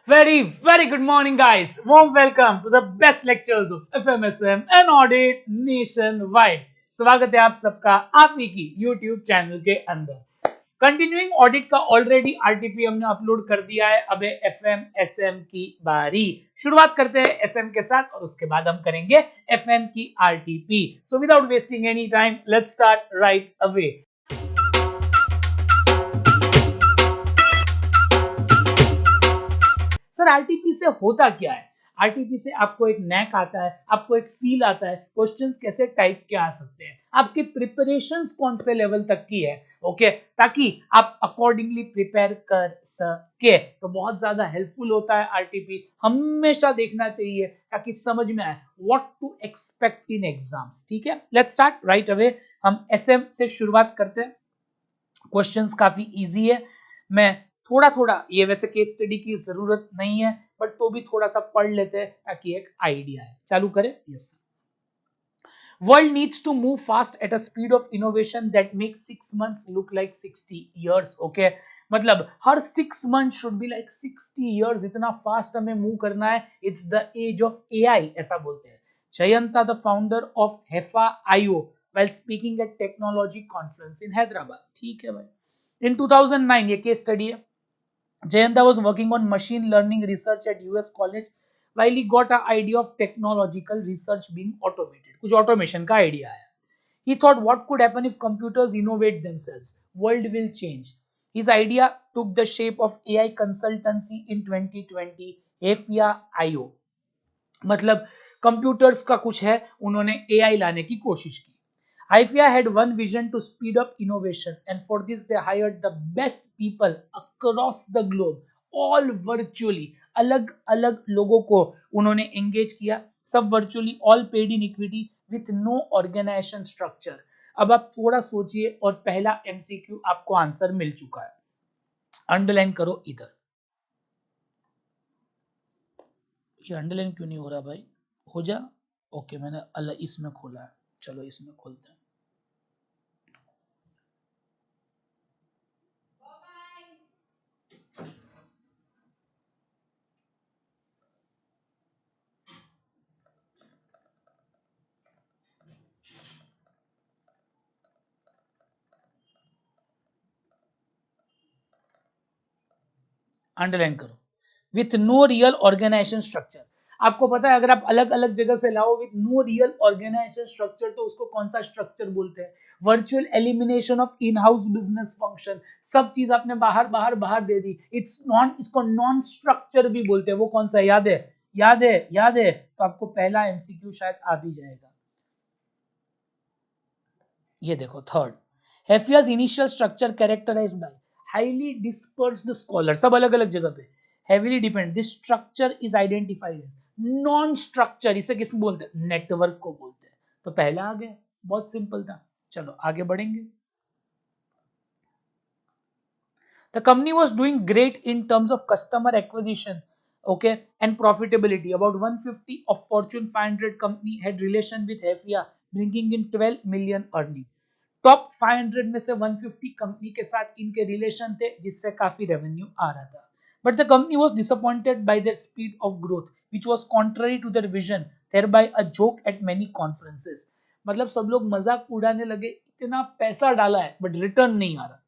Very good morning, guys. Warm welcome to the best lectures of FMSM and Audit Nationwide. स्वागत है आप सबका आप ही की YouTube चैनल के अंदर। कंटिन्यूइंग ऑडिट का ऑलरेडी आरटीपी हमने अपलोड कर दिया है। अब एफएम एसएम की बारी। शुरुआत करते हैं एसएम के साथ और उसके बाद हम करेंगे एफएम की RTP. So without wasting any time let's start right away. Sir RTP से होता क्या है? आरटीपी से आपको एक नैक आता है, आपको एक फील आता है क्वेश्चंस कैसे टाइप के आ सकते हैं, आपकी प्रिपरेशंस कौन से लेवल तक की है, ओके, ताकि आप अकॉर्डिंगली प्रिपेयर कर सके। तो बहुत ज्यादा हेल्पफुल होता है आरटीपी, हमेशा देखना चाहिए ताकि समझ में आए what to expect in exams. ठीक है, लेट्स स्टार्ट राइट अवे। हम एसएम से शुरुआत करते हैं। क्वेश्चंस काफी इजी है। मैं थोड़ा थोड़ा, ये वैसे केस स्टडी की जरूरत नहीं है बट तो भी थोड़ा सा पढ़ लेते हैं ताकि एक आइडिया है। चालू करें। Yes sir. World needs to move fast at a speed of innovation that makes 6 months look like 60 years. Okay, मतलब हर 6 months should be like 60 years. इतना फास्ट हमें मूव करना है। It's the age of AI ऐसा बोलते हैं। Jayanta the founder of HEFA IO while speaking at technology conference in Hyderabad. ठीक है भाई। In 2009 ये केस स्टडी है। Jayanta was working on machine learning research at US college while he got an idea of technological research being automated. कुछ automation का idea आया. He thought what could happen if computers innovate themselves? World will change. His idea took the shape of AI consultancy in 2020, Hefia IO. मतलब computers का कुछ है, उन्होंने AI लाने की कोशिश की. IFIA had one vision to speed up innovation, and for this they hired the best people across the globe, all virtually. अलग अलग लोगों को उन्होंने एंगेज किया, सब virtually, all paid in equity with no organisation structure. अब आप थोड़ा सोचिए और पहला एमसीक्यू आपको आंसर मिल चुका है। अंडरलाइन करो इधर। ये अंडरलाइन क्यों नहीं हो रहा भाई? हो जा। ओके, मैंने अलग इसमें खोला है, चलो इसमें खोलते हैं। अंडरलाइन करो। With no real organisation structure. आपको पता है अगर आप अलग अलग जगह से लाओ with no real organisation structure तो उसको कौन सा स्ट्रक्चर बोलते हैं? Virtual elimination of in house business function. सब चीज आपने बाहर बाहर बाहर दे दी, इसको नॉन स्ट्रक्चर भी बोलते हैं। वो कौन सा याद है? याद है तो आपको पहला एमसीक्यू शायद आ भी जाएगा। ये देखो थर्ड, हेफियाज initial structure characterized by highly dispersed scholar, सब अलग अलग जगह पे, heavily depend. This structure is identified as non structure. इसे किस बोलते हैं? नेटवर्क को बोलते हैं। तो पहला आ गया, बहुत सिंपल था। चलो आगे बढ़ेंगे। The company was doing great in terms of customer acquisition, okay, and profitability. About 150 of Fortune 500 company had relation with Hefia, bringing in 12 million earning. Top 500 में से 150 कंपनी के साथ इनके रिलेशन थे जिससे काफी रेवेन्यू आ रहा था। But the company was disappointed by their speed of growth which was contrary to their vision, thereby a joke at many conferences. मतलब सब लोग मजाक उड़ाने लगे, इतना पैसा डाला है बट रिटर्न नहीं आ रहा।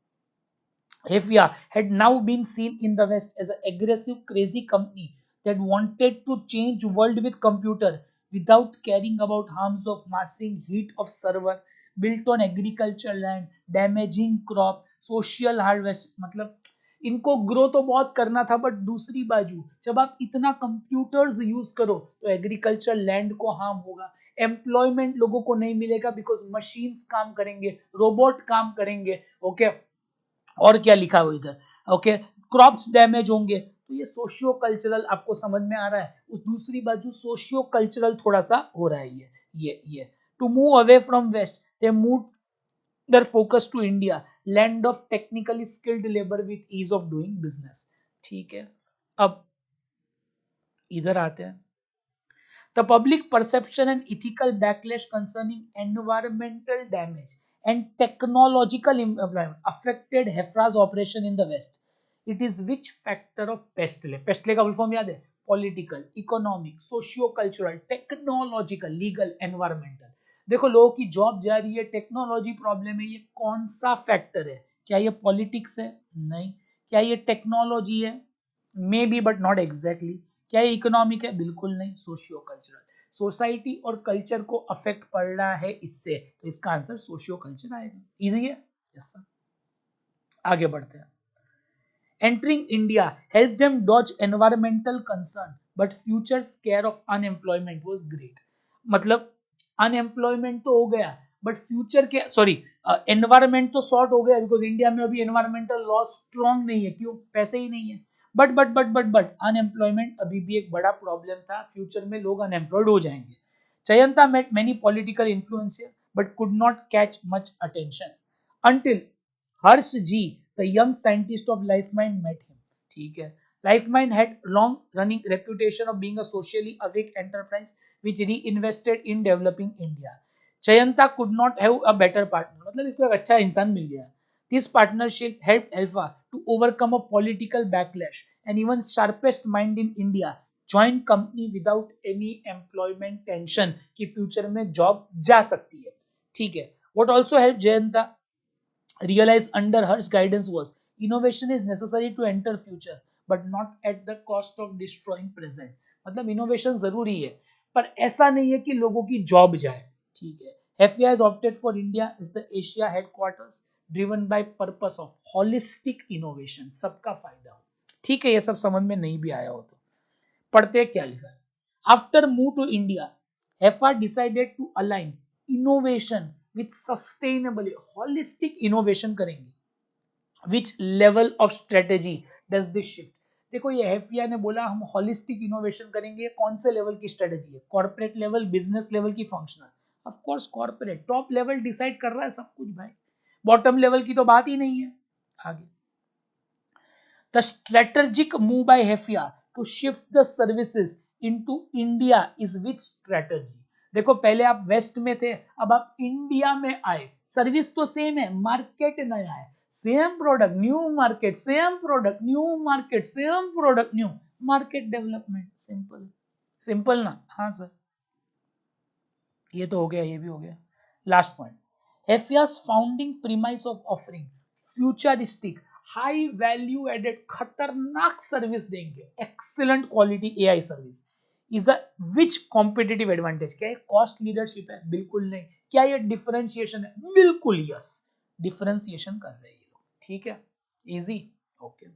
Hefia had now been seen in the West as an aggressive, crazy company that wanted to change world with computer without caring about harms of massing heat of server built on agricultural land, damaging crop, social harvest। मतलब इनको grow तो बहुत करना था but दूसरी बाजू जब आप इतना कंप्यूटर्स यूज करो तो एग्रीकल्चर लैंड को हार्म होगा, एम्प्लॉयमेंट लोगों को नहीं मिलेगा बिकॉज मशीन्स काम करेंगे, रोबोट काम करेंगे, ओके। और क्या लिखा हुआ इधर? ओके, क्रॉप्स डैमेज होंगे। तो ये सोशियो कल्चरल आपको समझ में आ रहा है। उस दूसरी बाजू सोशियो कल्चरल थोड़ा सा हो रहा है। ये to move away from west they move their focus to India, land of technically skilled labour with ease of doing business. ठीक है, अब इधर आते हैं। The public perception and ethical backlash concerning environmental damage and technological employment affected Hefra's operation in the West. It is which factor of pestle, pestle का full form याद है? Political, economic, socio cultural, technological, legal, environmental. देखो लोगों की job जा रही है, technology problem है, ये कौन सा फैक्टर है? क्या ये पॉलिटिक्स है? नहीं। क्या ये टेक्नोलॉजी है? May be but not exactly. क्या ये इकोनॉमिक है? बिल्कुल नहीं। सोशियो कल्चरल, सोसाइटी और कल्चर को अफेक्ट पड़ रहा है इससे, तो इसका आंसर सोशियो कल्चर आएगा। इजी है? Yes sir. आगे बढ़ते हैं। Entering India helped them dodge environmental concern, but future scare of unemployment was great. मतलब अनएम्प्लॉयमेंट तो हो गया, बट फ्यूचर के एनवायरमेंट तो सॉर्ट हो गया, बिकॉज इंडिया में अभी एनवायरमेंटल लॉ स्ट्रॉन्ग नहीं है। क्यों? पैसे ही नहीं है। बट अनएम्प्लॉयमेंट अभी भी एक बड़ा प्रॉब्लम था। फ्यूचर में लोग अनएम्प्लॉयड हो जाएंगे। चयंता met many political influences but could not catch much attention until Harsh ji, the young scientist of LifeMind, met him. ठीक है। LifeMind had long running reputation of being a socially awake enterprise which reinvested in developing India. Chayanta could not have a better partner. मतलब इसको एक अच्छा इंसान मिल गया। This partnership helped Alpha to overcome a political backlash, and even sharpest mind in India joined company without any employment tension कि future में job जा सकती है। ठीक है। What also helped Jayanta realized under Harsh's guidance was innovation is necessary to enter future but not at the cost of destroying present. मतलब innovation जरूरी है, पर ऐसा नहीं है कि लोगों की जॉब जाए। ठीक है। FAI has opted for India as the Asia headquarters driven by purpose of holistic innovation, सबका फायदा हो। ठीक है, ये सब समझ में नहीं भी आया हो तो पढ़ते क्या लिखा है। After move to India, FR decided a align innovation with sustainable, holistic innovation करेंगे। Which level of strategy does this shift? देखो ये एफआई ने बोला हम होलिस्टिक इनोवेशन करेंगे, कौन से लेवल की स्ट्रेटेजी है? कॉर्पोरेट लेवल, बिजनेस लेवल की functional? Of course corporate. Top level decide कर रहा है सब कुछ भाई, बॉटम लेवल की तो बात ही नहीं है। आगे, the strategic move by Hefia to shift the services into India is which strategy? देखो पहले आप वेस्ट में थे, अब आप इंडिया में आए, सर्विस तो सेम है, मार्केट नया है, same product new market, same product new market, same product new market development. Simple, simple ना? हाँ सर, ये तो हो गया, ये भी हो गया। लास्ट पॉइंट, एफिया's founding premise of offering futuristic high value added खतरनाक सर्विस देंगे, excellent quality AI service is a which competitive advantage? क्या ये कॉस्ट लीडरशिप है? बिल्कुल नहीं। क्या ये डिफरेंशिएशन है? बिल्कुल यस, डिफरेंशिएशन कर रहे हैं ये लोग। ठीक है, easy. Okay,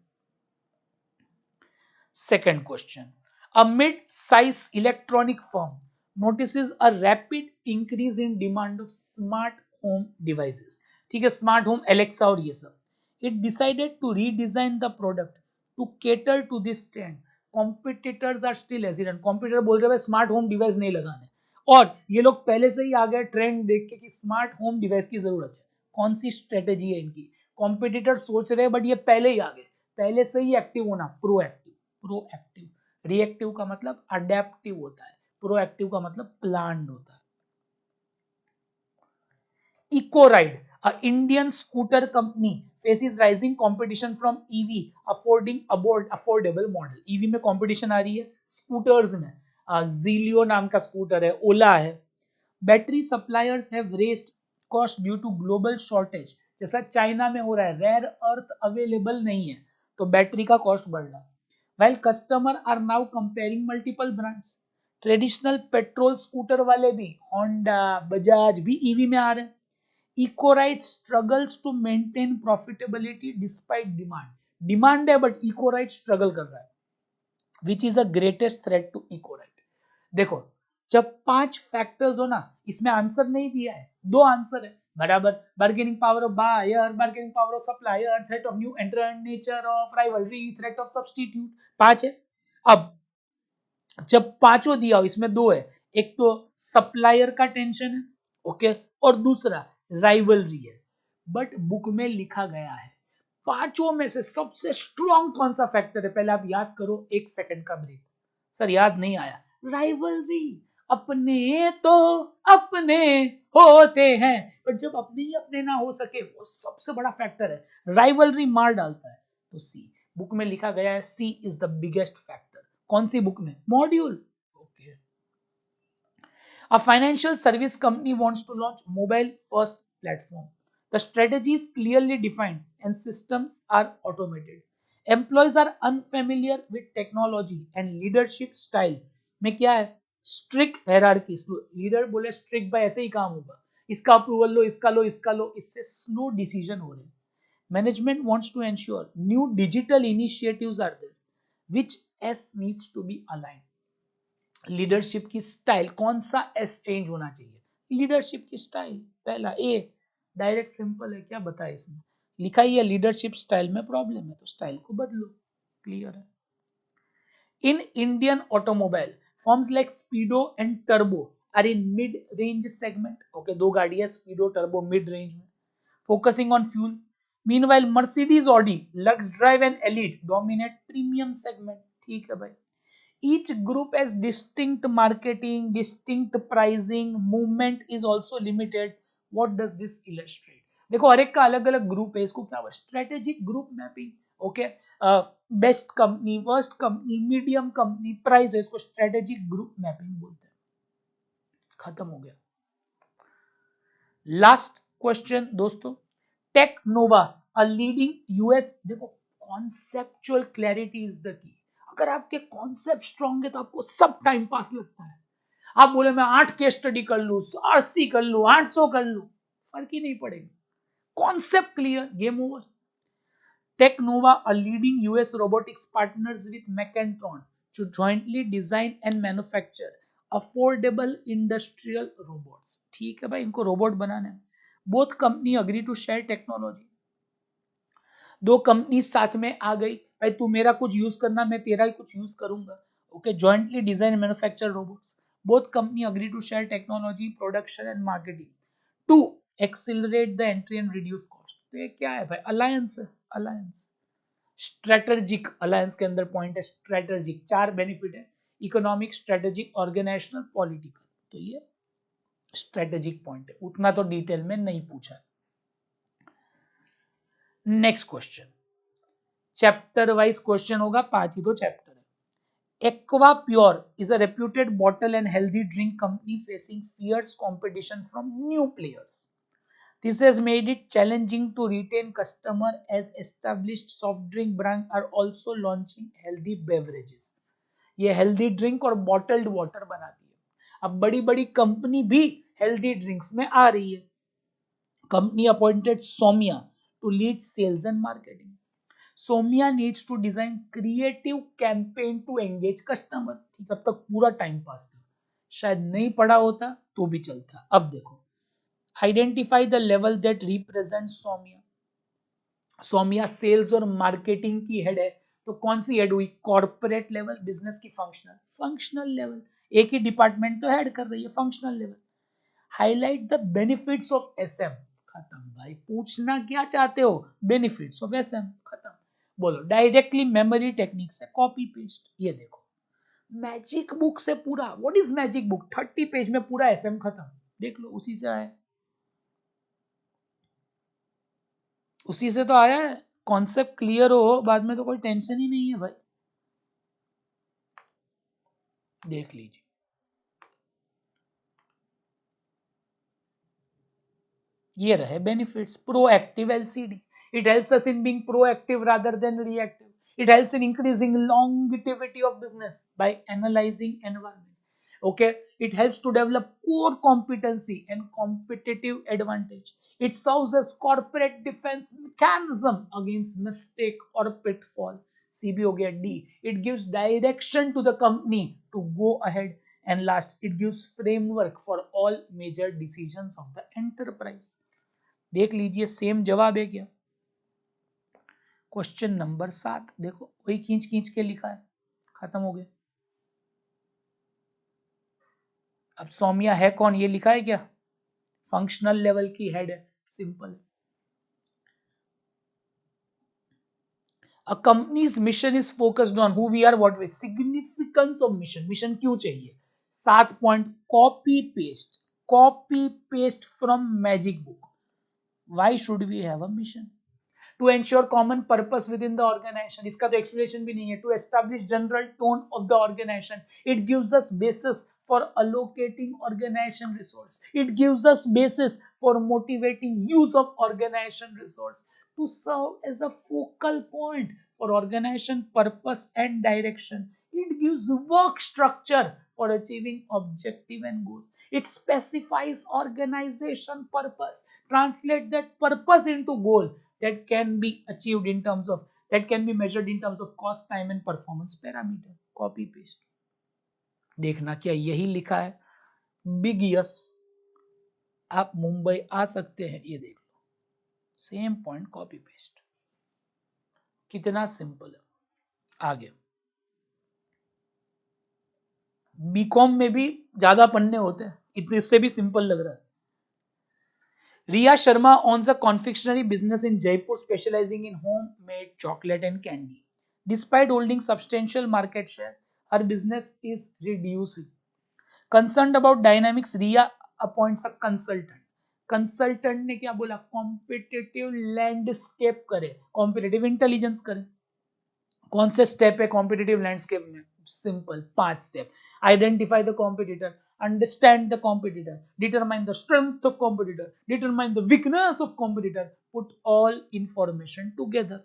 second question, a mid-size electronic firm notices a rapid increase in demand of smart home devices. ठीक है, स्मार्ट होम, एलेक्सा और ये सब। It decided to redesign the product to cater to this trend. Competitors are still hesitant. Competitor बोल रहे हैं smart home device नहीं लगाने, और ये लोग पहले से ही आ गए ट्रेंड देख के कि स्मार्ट होम डिवाइस की जरूरत है। कौन सी स्ट्रेटेजी है इनकी? कॉम्पिटिटर सोच रहे हैं बट ये पहले ही आ गए, पहले से ही एक्टिव होना, प्रोएक्टिव। प्रोएक्टिव, रिएक्टिव का मतलब अडेप्टिव होता है, प्रोएक्टिव का मतलब प्लान्ड होता है। इकोराइड, a Indian scooter company faces rising competition from EV affording affordable model. EV में कंपटीशन आ रही है, स्कूटर्स में Zilio नाम का स्कूटर है, ओला है। Battery suppliers have raised cost due to global shortage, जैसा चाइना में हो रहा है, रेयर अर्थ अवेलेबल नहीं है तो बैटरी का कॉस्ट बढ़ रहा है। While customers are now comparing multiple brands, traditional petrol scooter वाले भी, होंडा, बजाज भी ईवी में आ रहे हैं। इकोराइट struggles to maintain profitability despite demand, demand है बट इकोराइट स्ट्रगल कर रहा है। Which is a greatest threat to इकोराइट? देखो जब 5 फैक्टर्स हो ना, इसमें आंसर नहीं दिया है, 2 आंसर है बराबर, bargaining power of buyer, bargaining power of supplier, threat of new entrant, nature of rivalry, threat of substitute, 5 है। अब जब पांचों दिया हो, इसमें 2 है, एक तो सप्लायर का टेंशन है, ओके, और दूसरा राइवलरी है। बट बुक में लिखा गया है पांचों में से सबसे स्ट्रॉन्ग कौन सा फैक्टर है? पहले आप याद करो, 1 सेकंड का ब्रेक। सर याद नहीं आया, राइवलरी। अपने तो अपने होते हैं, पर जब अपने ही अपने ना हो सके, वो सबसे बड़ा फैक्टर है, राइवलरी मार डालता है। तो सी, बुक में लिखा गया है सी इज द बिगेस्ट फैक्टर। कौन सी बुक में? Module. Okay. A financial service company wants to launch mobile first platform. The strategy is clearly defined and systems are automated. Employees are unfamiliar with technology and leadership style में क्या है? Strict hierarchy. Leader बोले strict भाई ऐसे ही काम होगा, इसका approval लो, इसका लो, इसका लो, इससे स्लो डिसीजन हो रहे हैं. Management wants to ensure new digital initiatives are there, which S needs to be aligned. Leadership की स्टाइल, कौन सा एस चेंज होना चाहिए? लीडरशिप की स्टाइल. पहला ए, डायरेक्ट सिंपल है, क्या बताए इसमें? लिखा ही है लीडरशिप स्टाइल में प्रॉब्लम है तो स्टाइल को बदलो. क्लियर है. In Indian automobile forms like Speedo and Turbo are in mid range segment. Okay, दो गाड़ी है स्पीडो टर्बो मिड रेंज में, focusing on fuel. Meanwhile Mercedes Audi Lux Drive and Elite dominate premium segment. ठीक है भाई. Each group has distinct marketing, distinct pricing, movement is also limited. What does this illustrate? देखो हर एक का अलग अलग group है, इसको क्या हुआ? Strategic group mapping. Okay, best company, worst company, medium company, price है, इसको स्ट्रेटेजिक ग्रुप मैपिंग बोलते हैं. खत्म हो गया. लास्ट क्वेश्चन दोस्तों. Technova a leading US. देखो conceptual clarity is the key. अगर आपके कॉन्सेप्ट स्ट्रॉन्ग है तो आपको सब टाइम पास लगता है. आप बोले मैं 8 केस स्टडी कर लू, 80 कर लू, 800 कर लू, फर्क ही नहीं पड़ेगा. Concept clear, game over. Technova a leading US robotics partners with Mechatron to jointly design and manufacture affordable industrial robots. ठीक है भाई, इनको रोबोट बनाना है. Both company agree to share technology. दो कंपनी साथ में आ गई, भाई तू मेरा कुछ यूज करना, मैं तेरा ही कुछ यूज करूंगा. Okay, jointly design manufacture robots. Both company agree to share technology, production and marketing to accelerate the entry and reduce cost. तो ये क्या है भाई? अलायंस है. Alliance strategic. अलायंस के अंदर पॉइंट है स्ट्रेटेजिक. 4 बेनिफिट है: इकोनॉमिक, स्ट्रेटेजिक, ऑर्गेनाइजेशनल, पॉलिटिकल. तो ये स्ट्रेटेजिक पॉइंट है, उतना तो डिटेल में नहीं पूछा है. Next question, chapter wise question होगा, 5 ही तो चैप्टर है. Aqua Pure is a reputed bottle and healthy drink company facing fierce competition from new players. This has made it challenging to retain customer as established soft drink brand are also launching healthy beverages. ये healthy drink और bottled water बनाती है. अब बड़ी बड़ी company भी healthy drinks में आ रही है. Company appointed Soumya to lead sales and marketing. Soumya needs to design creative campaign to engage customer. ठीक, अब तक पूरा टाइम पास था, शायद नहीं पढ़ा होता तो भी चलता. अब देखो, identify the level that represent Soumya. Soumya sales और मार्केटिंग की हेड है, तो कौन सी हेड हुई? कॉर्पोरेट लेवल, बिजनेस की फंक्शनल. फंक्शनल लेवल, एक ही डिपार्टमेंट तो हेड कर रही है, functional level. Highlight the benefits of SM. खत्म भाई, पूछना क्या चाहते हो? Benefits of SM. खत्म. बोलो. डायरेक्टली मेमोरी टेक्निक्स है, कॉपी पेस्ट. ये देखो मैजिक बुक से पूरा, what is magic book, 30 page में पूरा एसएम खत्म. देख लो, उसी से आया, उसी से तो आया है. कॉन्सेप्ट क्लियर हो, बाद में तो कोई टेंशन ही नहीं है भाई. देख लीजिए. ये रहे benefits. Proactive LCD. It helps us in being proactive rather than reactive. It helps in increasing longevity of business by analyzing environment. Okay, it helps to develop core competency and competitive advantage. It serves as corporate defense mechanism against mistake or pitfall. CB हो गया. D, it gives direction to the company to go ahead. And last, it gives framework for all major decisions of the enterprise. देख लीजिए, same जवाब है क्या? Question number 7 देखो, वही खींच खींच के लिखा है. खत्म हो गया. अब सौम्या है कौन, ये लिखा है क्या? फंक्शनल लेवल की हेड है, simple. A company's mission is focused on who we are, what we, significance of mission. Mission क्यों चाहिए? 7 point. Copy paste from magic book. Why should we have a mission? To ensure common purpose within the organisation, इसका तो explanation भी नहीं है. To establish general tone of the organisation, it gives us basis for allocating organization resource, it gives us basis for motivating use of organization resource to serve as a focal point for organization purpose and direction. It gives work structure for achieving objective and goal. It specifies organization purpose, translate that purpose into goal that can be achieved in terms of, that can be measured in terms of cost, time and performance parameter. Copy paste. देखना क्या यही लिखा है. Big yes, आप मुंबई आ सकते हैं, ये देख लो. Same point copy paste. कितना सिंपल है. आगे बीकॉम में भी ज्यादा पन्ने होते हैं, इतने से भी सिंपल लग रहा है. Riya Sharma owns a confectionery business in Jaipur specializing in homemade chocolate and candy. Despite holding substantial market share, her business is reducing. Concerned about dynamics, Riya appoints a consultant. Consultant ने क्या बोला? Competitive landscape करे, competitive intelligence करे. कौन से step है competitive landscape में? Simple 5 step. Identify the competitor, understand the competitor, determine the strength of competitor, determine the weakness of competitor, put all information together.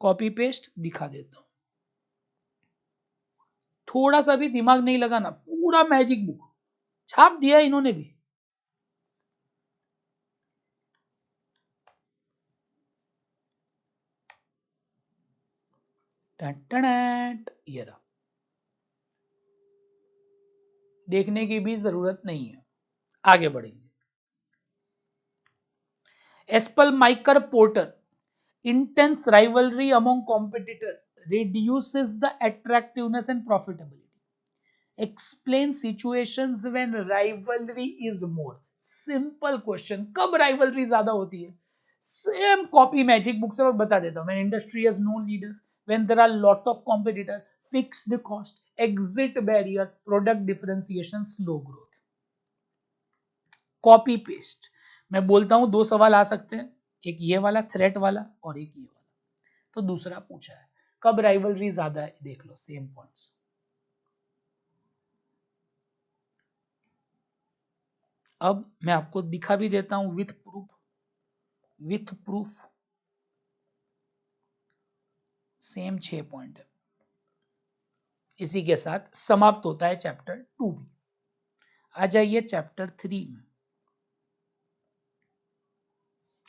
Copy paste दिखा देता हूं. थोड़ा सा भी दिमाग नहीं लगाना, पूरा मैजिक बुक छाप दिया इन्होंने भी. ये रहा. देखने की भी जरूरत नहीं है. आगे बढ़ेंगे. एस्पल माइकर porter, intense rivalry among competitors reduces the attractiveness and profitability. Explain situations when rivalry is more. Simple question. कब rivalry ज्यादा होती है? Same copy magic book से मैं बता देता हूँ. When industry has no leader, when there are lot of competitor, fixed cost, exit barrier, product differentiation, slow growth. Copy paste. मैं बोलता हूँ 2 सवाल आ सकते हैं, एक ये वाला थ्रेट वाला और एक ये वाला. तो दूसरा पूछा है कब राइवलरी ज्यादा है, देख लो सेम पॉइंट्स. अब मैं आपको दिखा भी देता हूं विथ प्रूफ. सेम 6 पॉइंट है. इसी के साथ समाप्त होता है चैप्टर 2 भी. आ जाइए चैप्टर 3 में.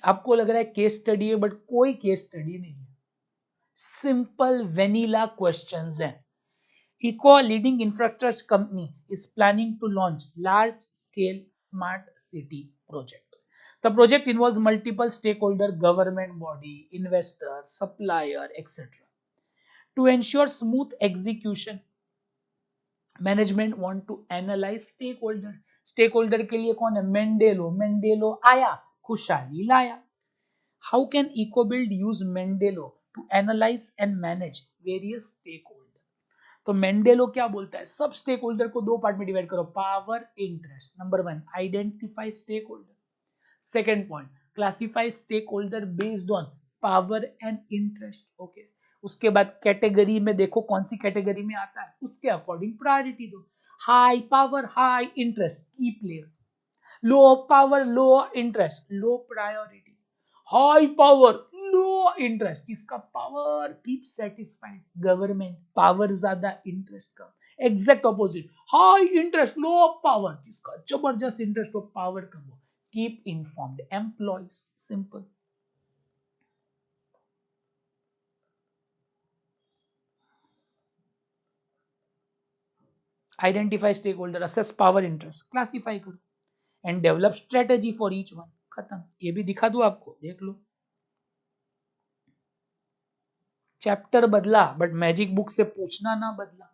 आपको लग रहा है केस स्टडी है, बट कोई केस स्टडी नहीं है. सिंपल वेनिला क्वेश्चंस हैं. Eco, a leading infrastructure company, is planning to launch large-scale smart city project. The project involves multiple stakeholder, government body, investor, supplier, etc. To ensure smooth execution, management want to analyze stakeholder. Stakeholder के लिए कौन है? Mendello. Mendello आया, खुशहाली लाया. How can EcoBuild use Mendello to analyze and manage various stakeholders? तो मेंडेलो क्या बोलता है? सब स्टेक होल्डर को 2 पार्ट में डिवाइड करो. Power, interest. Number 1 identify stakeholder. Second point classify stakeholder based on power and interest. Okay. उसके बाद कैटेगरी में देखो कौन सी कैटेगरी में आता है, उसके अकॉर्डिंग प्रायोरिटी दो. हाई पावर हाई इंटरेस्ट की player, low power low interest low priority, high power low interest, किसका? Power keep satisfied, government. Power ज्यादा इंटरेस्ट कम. Exact opposite, high interest low power, किसका? जबरदस्त इंटरेस्ट हो, पावर कम हो. Keep informed employees. Simple. Identify stakeholder, assess power interest, classify करो and develop strategy for each one. खत्म. ये भी दिखा दो आपको, देख लो. चैप्टर बदला बट मैजिक बुक से पूछना ना बदला.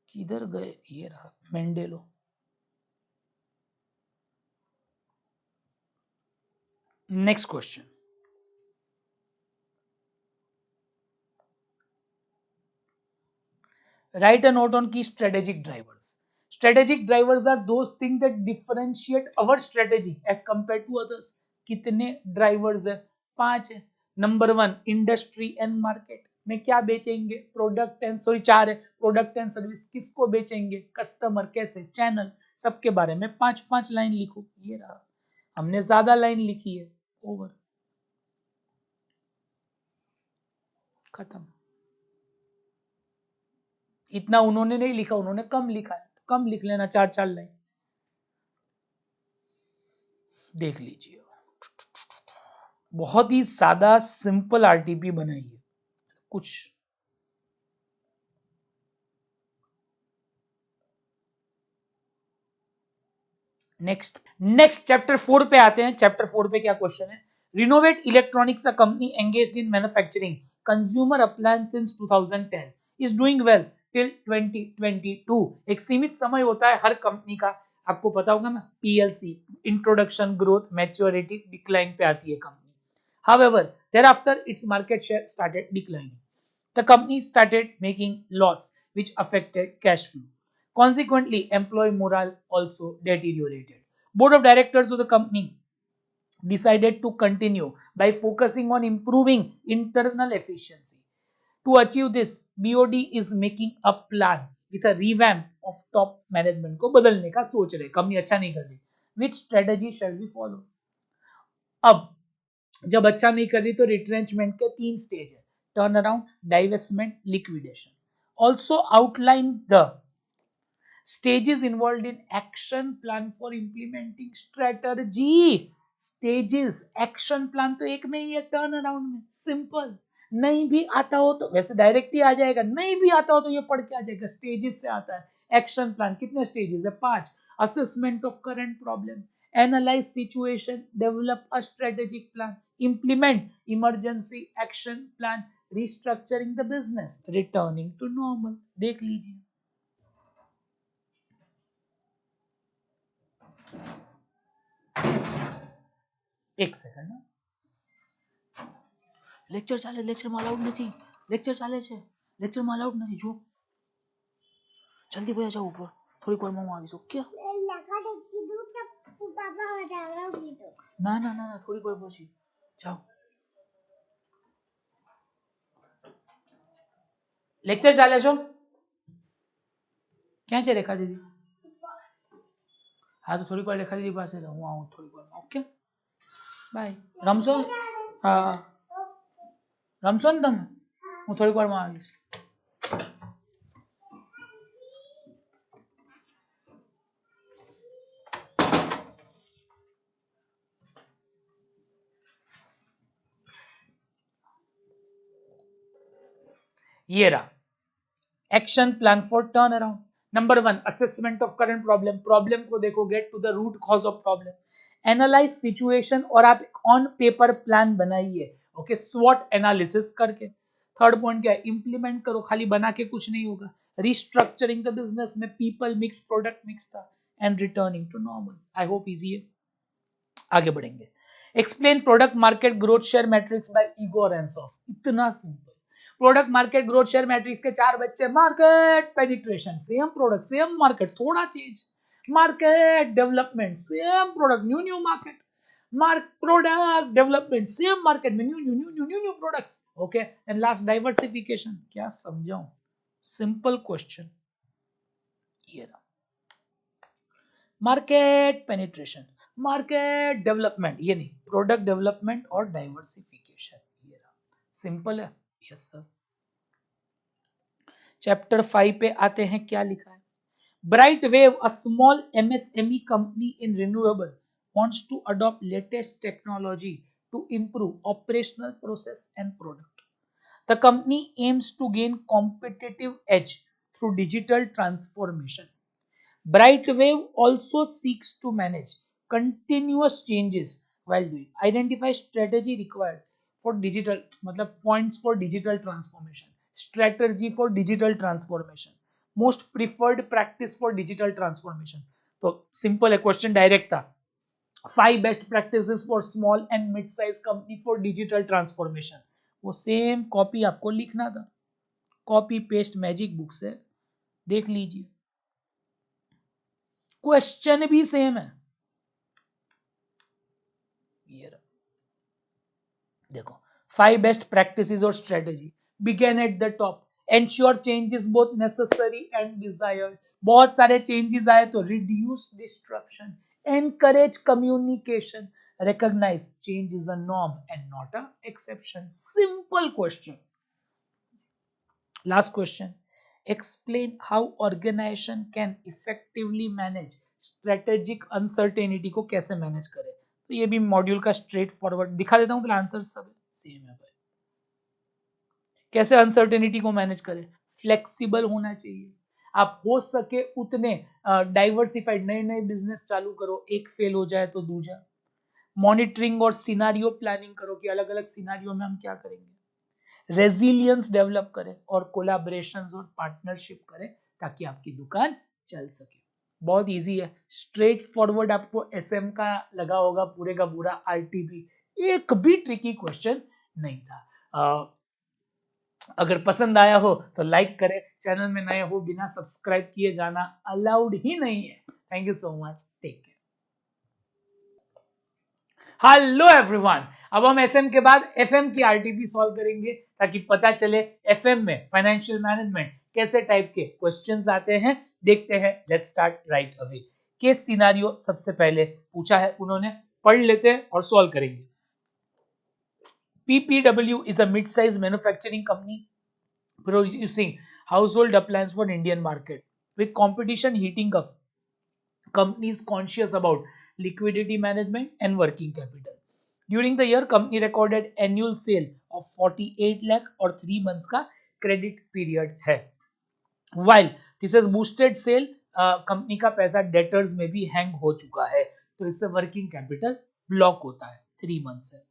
किधर गए? ये रहा Mendelow. Next question. Write a note on key strategic drivers. Strategic drivers are those things that differentiate our strategy as compared to others. कितने ड्राइवर्स है? 5 है. नंबर 1 इंडस्ट्री एंड मार्केट में क्या बेचेंगे, प्रोडक्ट एंड सॉरी 4 है, product and service किसको बेचेंगे, customer, कैसे, चैनल, सबके बारे में 5-5 लाइन लिखो. ये रहा, हमने ज्यादा लाइन लिखी है. ओवर, खत्म. इतना उन्होंने नहीं लिखा, उन्होंने कम लिखा है, तो कम लिख लेना, 4-4 लाइन. देख लीजिए, बहुत ही सादा सिंपल आरटीपी बनाई है. कुछ नेक्स्ट चैप्टर 4 पे आते हैं. चैप्टर 4 पे क्या क्वेश्चन है? Renovate electronics, a company engaged in manufacturing consumer appliance since 2010 is doing well till 2022. एक सीमित समय होता है हर कंपनी का, आपको पता होगा ना. PLC, introduction, growth, maturity, decline पे आती है company. However, thereafter its market share started declining. The company started making loss, which affected cash flow. Consequently, employee morale also deteriorated. Board of directors of the company decided to continue by focusing on improving internal efficiency. To achieve this, BOD is making a plan with a revamp of top management को बदलने का सोच रहे. Company अच्छा नहीं कर रही. Which strategy shall we follow? अब जब अच्छा नहीं कर रही तो रिट्रेंचमेंट के 3 स्टेज है: turn around, divestment, liquidation. Also outline the stages involved in action plan for implementing strategy. Stages, action plan तो एक में ही है, टर्न अराउंड में सिंपल. नहीं भी आता हो तो वैसे डायरेक्ट ही आ जाएगा, नहीं भी आता हो तो ये पढ़ के आ जाएगा. स्टेजेस से आता है. एक्शन प्लान कितने स्टेजेस है? 5. Assessment of current problem, analyze situation, develop a strategic plan, implement emergency action plan, restructuring the business, returning to normal. देख लीजिए. एक सेकंड ना, લેક્ચર ચાલે, લેક્ચરમાં અલાઉડ નથી, લેક્ચર ચાલે છે, લેક્ચરમાં અલાઉડ નથી. જો જલ્દી વયા જાવ ઉપર, થોડીક વારમાં હું આવીશ. ઓકે? ના ના ના, થોડીક વાર પછી જાઓ. લેક્ચર ચાલે છો? ક્યાં છે રેખા દીદી? હા તો થોડીક વાર રેખા દીદી પાસે હું આવું થોડીક વાર. Okay, bye. રમશો? હા, રમશો ને તમે? હું થોડીક વારમાં આવીશ. ये रहा action plan for turn around. Number 1 assessment of current problem. Problem को देखो, get to the root cause of problem, analyse situation, और आप ऑन पेपर प्लान बनाइए. ओके, स्वॉट एनालिसिस करके. थर्ड पॉइंट क्या है? इंप्लीमेंट करो, खाली बना के कुछ नहीं होगा. रिस्ट्रक्चरिंग द बिजनेस में पीपल मिक्स, प्रोडक्ट मिक्स था, and returning to normal. I hope easy है. आगे बढ़ेंगे. Explain product market growth share matrix by Igor and Soff. इतना simple. Product market growth share matrix के 4 बच्चे. Market penetration same product same market, थोड़ा change. Market development same product new new market. Product development same market में new products. Okay, and last diversification. क्या समझाऊं? Simple question. ये रहा market penetration, market development, ये नहीं, प्रोडक्ट डेवलपमेंट और diversification. ये रहा, सिंपल है. Yes sir. चैप्टर 5 पे आते हैं. क्या लिखा है? Bright wave, a small MSME company in renewable, wants to adopt latest technology to improve operational process and product. The company aims to gain competitive edge through digital transformation. Brightwave also seeks to manage continuous changes while doing. Identify strategy required for digital, मतलब points for digital transformation. Strategy for digital transformation. Most preferred practice for digital transformation. तो simple है, question direct था. 5 best practices for small and mid-sized company for digital transformation. वो same copy आपको लिखना था. Copy paste magic book से देख लीजिए. क्वेश्चन भी सेम है। ये देखो, 5 बेस्ट प्रैक्टिसेस और strategy, begin at the top, ensure changes both necessary and desired, बहुत सारे चेंजेस आए तो reduce disruption, encourage communication, recognize change is a norm and not a exception. Simple question. Last question. Explain how organization can effectively manage strategic uncertainty को कैसे manage करे। तो ये भी मॉड्यूल का स्ट्रेट फॉरवर्ड दिखा देता हूँ, फिर आंसर सब सेम है भाई। कैसे अनसर्टेनिटी को मैनेज करें, फ्लेक्सिबल होना चाहिए, आप हो सके उतने डाइवर्सिफाइड नए नए बिजनेस चालू करो, एक फेल हो जाए तो दूसरा, मॉनिटरिंग और सिनारियो प्लानिंग करो कि अलग अलग सिनारियो में हम क्या करेंगे, रेजिलियंस डेवलप करें और कोलैबोरेशंस और पार्टनरशिप करें ताकि आपकी दुकान चल सके। बहुत इजी है, स्ट्रेट फॉरवर्ड आपको एसएम का लगा होगा पूरे का पूरा, आरटीपी एक भी ट्रिकी क्वेश्चन नहीं था। अगर पसंद आया हो तो लाइक करें, चैनल में नए हो बिना सब्सक्राइब किए जाना अलाउड ही नहीं है। Thank you so much, take care. Hello everyone, अब हम एसएम के बाद एफएम की आरटीपी सॉल्व करेंगे ताकि पता चले एफएम में फाइनेंशियल मैनेजमेंट कैसे टाइप के क्वेश्चंस आते हैं। देखते हैं, let's start right away. Case scenario सबसे पहले पूछा है उन्होंने, पढ़ लेते हैं और सॉल्व करेंगे। PPW is a mid-sized manufacturing company producing household appliances for Indian market. With competition heating up, company is conscious about liquidity management and working capital. During the year, company recorded annual sale of 48 lakh और 3 months का credit period है. While this has boosted sale, company का पैसा debtors में भी hang हो चुका है, तो इससे वर्किंग कैपिटल ब्लॉक होता है, 3 मंथ्स है।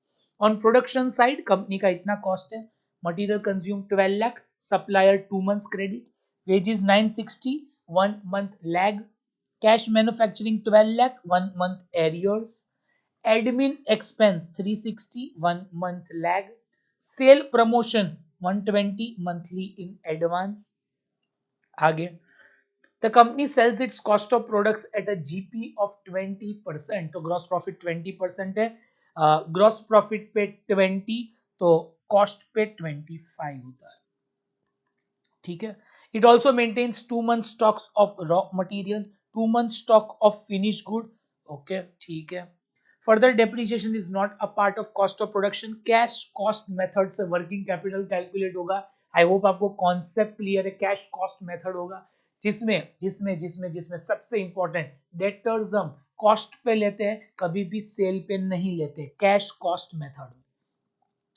ऑन प्रोडक्शन साइड कंपनी का इतना कॉस्ट है, material consume 12 lakh, supplier 2 months credit, wages 960, 1 month lag, cash manufacturing 12 lakh, 1 month arrears, admin expense 360, 1 month lag, sale promotion 120 monthly in advance. आगे, the company sells its cost of products at a GP of 20%, तो gross profit 20% है, gross profit पे 20 तो cost पे 25 होता है, ठीक है। It also maintains 2 month stocks of raw material, 2 month stock of finish good, okay ठीक है। Further depreciation is not a part of cost of production, cash cost method से वर्किंग कैपिटल कैलकुलेट होगा। I hope आपको concept clear है, cash cost method होगा जिसमें जिसमें जिसमें जिसमें सबसे इंपॉर्टेंट डेटर्स हम कॉस्ट पे लेते हैं, कभी भी सेल पे नहीं लेते, cash cost method.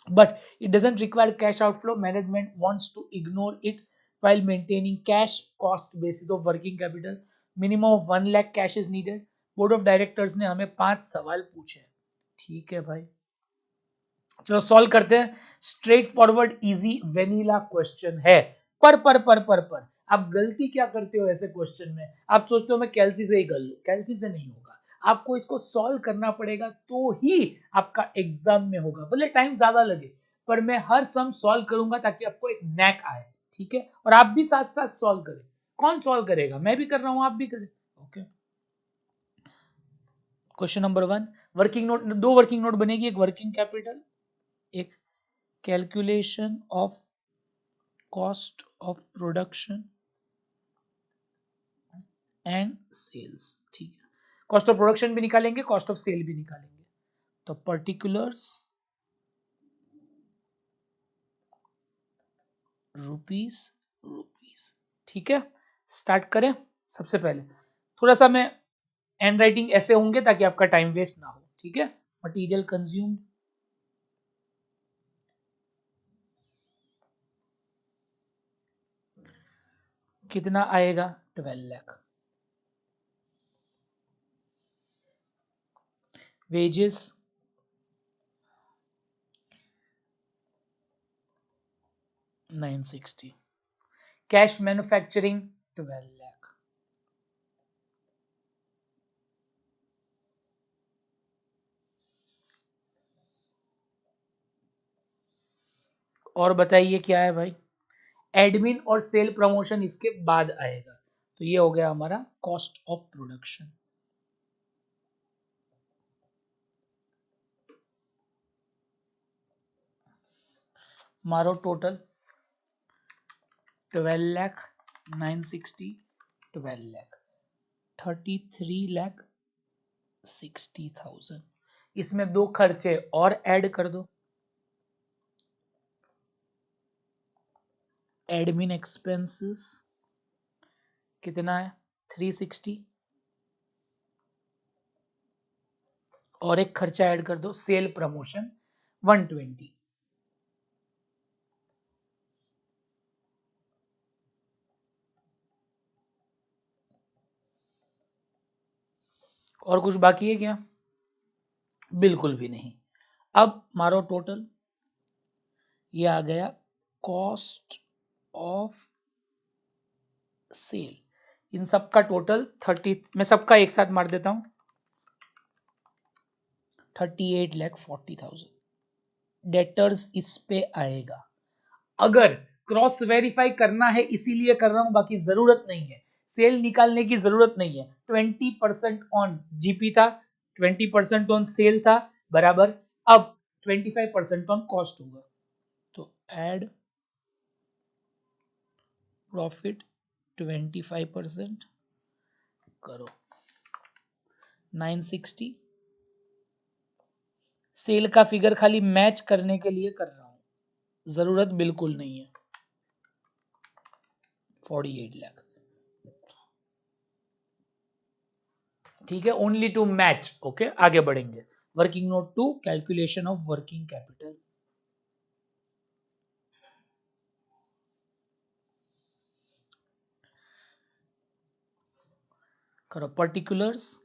But it doesn't require cash outflow. Management wants to ignore it while maintaining cash cost basis of working capital. Minimum of 1 lakh cash is needed. Board of directors ने हमें 5 सवाल पूछे, ठीक है भाई, चलो solve करते हैं। Straight forward easy vanilla question है, पर आप गलती क्या करते हो ऐसे क्वेश्चन में, आप सोचते हो मैं कैलसी से ही कर लूं, कैलसी से नहीं होगा, आपको इसको सॉल्व करना पड़ेगा तो ही आपका एग्जाम में होगा, भले टाइम ज्यादा लगे, पर मैं हर सम सॉल्व करूंगा ताकि आपको एक नैक आए, ठीक है, और आप भी साथ साथ सॉल्व करें। कौन सॉल्व करेगा, मैं भी कर रहा हूं, आप भी करें, okay. Question number 1, working note, 2 working note बनेगी, एक वर्किंग कैपिटल, एक calculation of cost of production and sales, ठीक है, कॉस्ट ऑफ प्रोडक्शन भी निकालेंगे, कॉस्ट ऑफ सेल भी निकालेंगे, तो पर्टिकुलर्स रुपीस रुपीस, ठीक है। स्टार्ट करें। सबसे पहले थोड़ा सा मैं हैंड राइटिंग ऐसे होंगे ताकि आपका टाइम वेस्ट ना हो, ठीक है। मटेरियल कंज्यूम्ड कितना आएगा, 12 lakh. Wages 960, cash manufacturing 12 lakh, और बताइए क्या है भाई, एडमिन और सेल प्रमोशन इसके बाद आएगा, तो ये हो गया हमारा कॉस्ट ऑफ प्रोडक्शन। मारो टोटल 12 लाख 960 12 लाख 33,60,000। इसमें दो खर्चे और ऐड कर दो। एडमिन एक्सपेंसेस कितना है 360 और एक खर्चा ऐड कर दो सेल प्रमोशन 120। और कुछ बाकी है क्या? बिल्कुल भी नहीं। अब मारो टोटल, ये आ गया कॉस्ट ऑफ सेल। इन सब का टोटल 30, मैं सबका एक साथ मार देता हूं 38,40,000। डेटर्स इस पे आएगा। अगर क्रॉस वेरीफाई करना है इसीलिए कर रहा हूं, बाकी जरूरत नहीं है। सेल निकालने की जरूरत नहीं है। 20% ऑन जीपी था, 20% ऑन सेल था, बराबर। अब 25% ऑन कॉस्ट होगा। तो एड प्रॉफिट 25% करो 960। सेल का फिगर खाली मैच करने के लिए कर रहा हूं, जरूरत बिल्कुल नहीं है। 48 लाख, ठीक है, ओनली टू मैच। ओके, आगे बढ़ेंगे। Working note 2, calculation of working capital. करो particulars,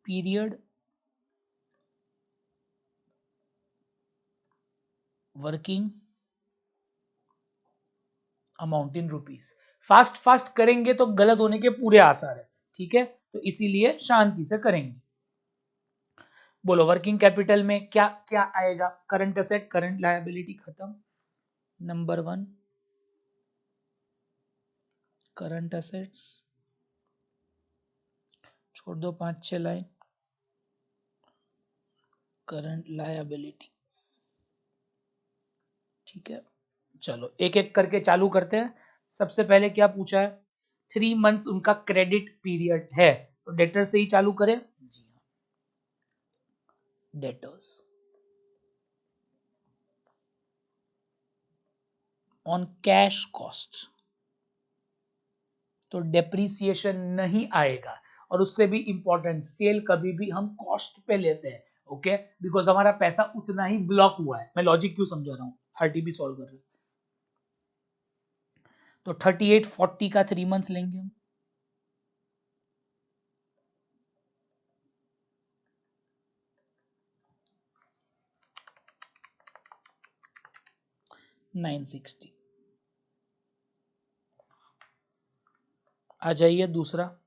period, working amount in rupees. Fast fast करेंगे तो गलत होने के पूरे आसार है, ठीक है, तो इसीलिए शांति से करेंगे। बोलो वर्किंग कैपिटल में क्या क्या आएगा? करंट एसेट, करंट लायबिलिटी खत्म, नंबर 1 करंट एसेट्स, छोड़ दो 5-6 लाइन, करंट लायबिलिटी, ठीक है। चलो एक एक करके चालू करते हैं। सबसे पहले क्या पूछा है? 3 मंथ्स उनका क्रेडिट पीरियड है, तो डेटर से ही चालू करें। जी हाँ, डेटर्स ऑन कैश कॉस्ट, तो डेप्रीसिएशन नहीं आएगा। और उससे भी इंपॉर्टेंट, सेल कभी भी हम कॉस्ट पे लेते हैं, ओके, बिकॉज हमारा पैसा उतना ही ब्लॉक हुआ है। मैं लॉजिक क्यों समझा रहा हूं, आरटीबी सॉल्व कर रहे हैं। तो 3840 का 3 मंथ्स लेंगे हम, $960। आ जाइए दूसरा,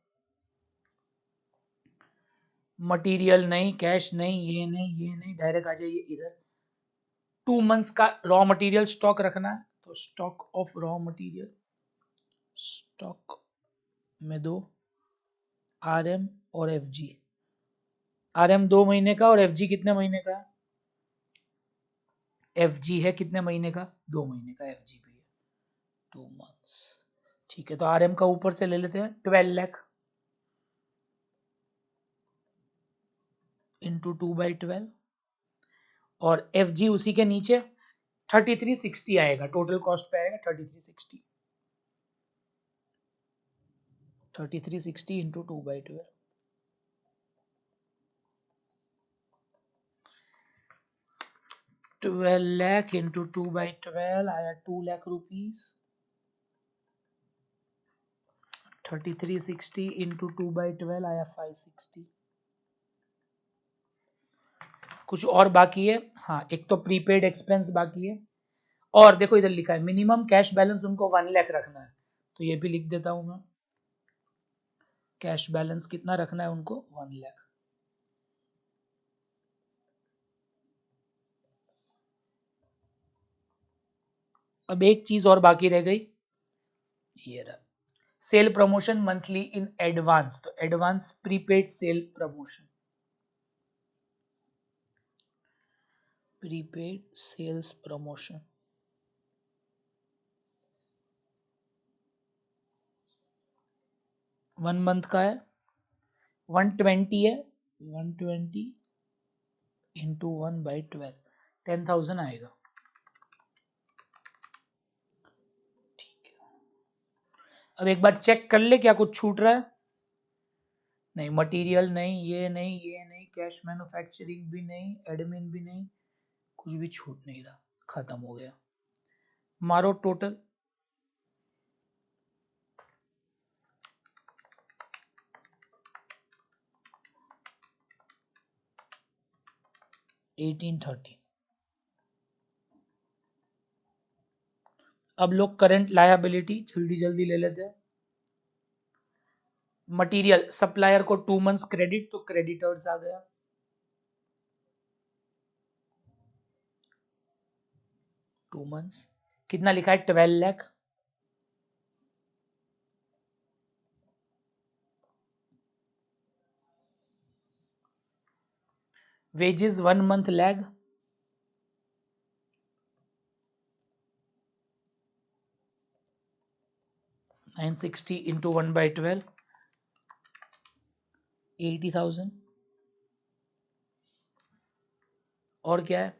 मटेरियल नहीं, कैश नहीं, ये नहीं, ये नहीं, डायरेक्ट आ जाइए इधर। 2 मंथ्स का रॉ मटेरियल स्टॉक रखना है, तो stock of raw material, stock में दो आरएम और एफजी। आरएम 2 महीने का और एफजी कितने महीने का है? एफजी है कितने महीने का? 2 महीने का एफजी भी है, 2 मंथ्स, ठीक है। तो आरएम का ऊपर से ले लेते हैं 12 लाख इंटू 2/12, और एफजी उसी के नीचे 3360 आएगा, टोटल कॉस्ट पे आएगा 3360, 3360 इंटू 2/12, 12 लाख इंटू 2/12 आया 2 लाख रुपीस। 3360 इंटू 2/12 आया 560। कुछ और बाकी है? हाँ, एक तो प्रीपेड एक्सपेंस बाकी है। और देखो इधर लिखा है मिनिमम कैश बैलेंस उनको 1 लाख रखना है, तो ये भी लिख देता हूं मैं। कैश बैलेंस कितना रखना है उनको? 1 लाख। अब एक चीज और बाकी रह गई, ये रहा, sale promotion monthly in advance. तो advance prepaid sale promotion, prepaid sales promotion 1 month का है, 120 है, 120 इंटू 1/12, 10,000 आएगा। ठीक है, अब एक बार चेक कर ले क्या कुछ छूट रहा है। नहीं, मटेरियल नहीं, ये नहीं, ये नहीं, कैश मैन्युफैक्चरिंग भी नहीं, एडमिन भी नहीं, कुछ भी छूट नहीं रहा, खत्म हो गया। मारो टोटल, $1830। अब लोग करंट लायबिलिटी जल्दी जल्दी ले लेते हैं। मटेरियल सप्लायर को 2 मंथ्स क्रेडिट, तो क्रेडिटर्स आ गया, 2 मंथ्स, कितना लिखा है, 12 lakh. Wages 1 month lag, 960 into 1/12, 80,000। और क्या है,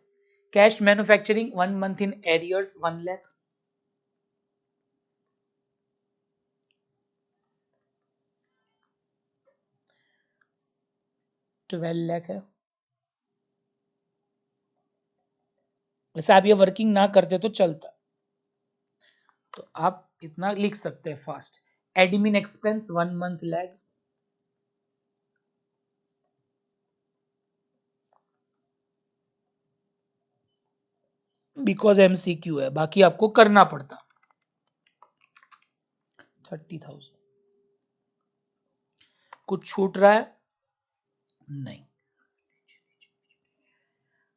cash manufacturing 1 month in arrears 1 lakh, $12 है। वैसे आप ये वर्किंग ना करते तो चलता, तो आप इतना लिख सकते हैं fast. Admin expense 1 month lag, because MCQ है, बाकी आपको करना पड़ता। 30,000। कुछ छूट रहा है, नहीं,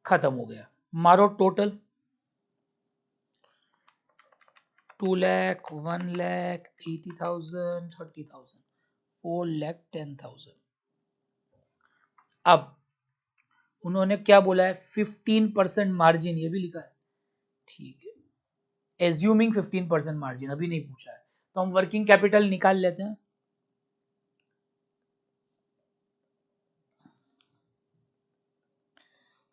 खत्म हो गया। मारो टोटल, 2 लाख, 1 लाख, 80,000, 30,000, 4 लाख 10,000। अब उन्होंने क्या बोला है, 15% मार्जिन, ये भी लिखा है, ठीक है, एज्यूमिंग 15% मार्जिन, अभी नहीं पूछा है, तो हम वर्किंग कैपिटल निकाल लेते हैं।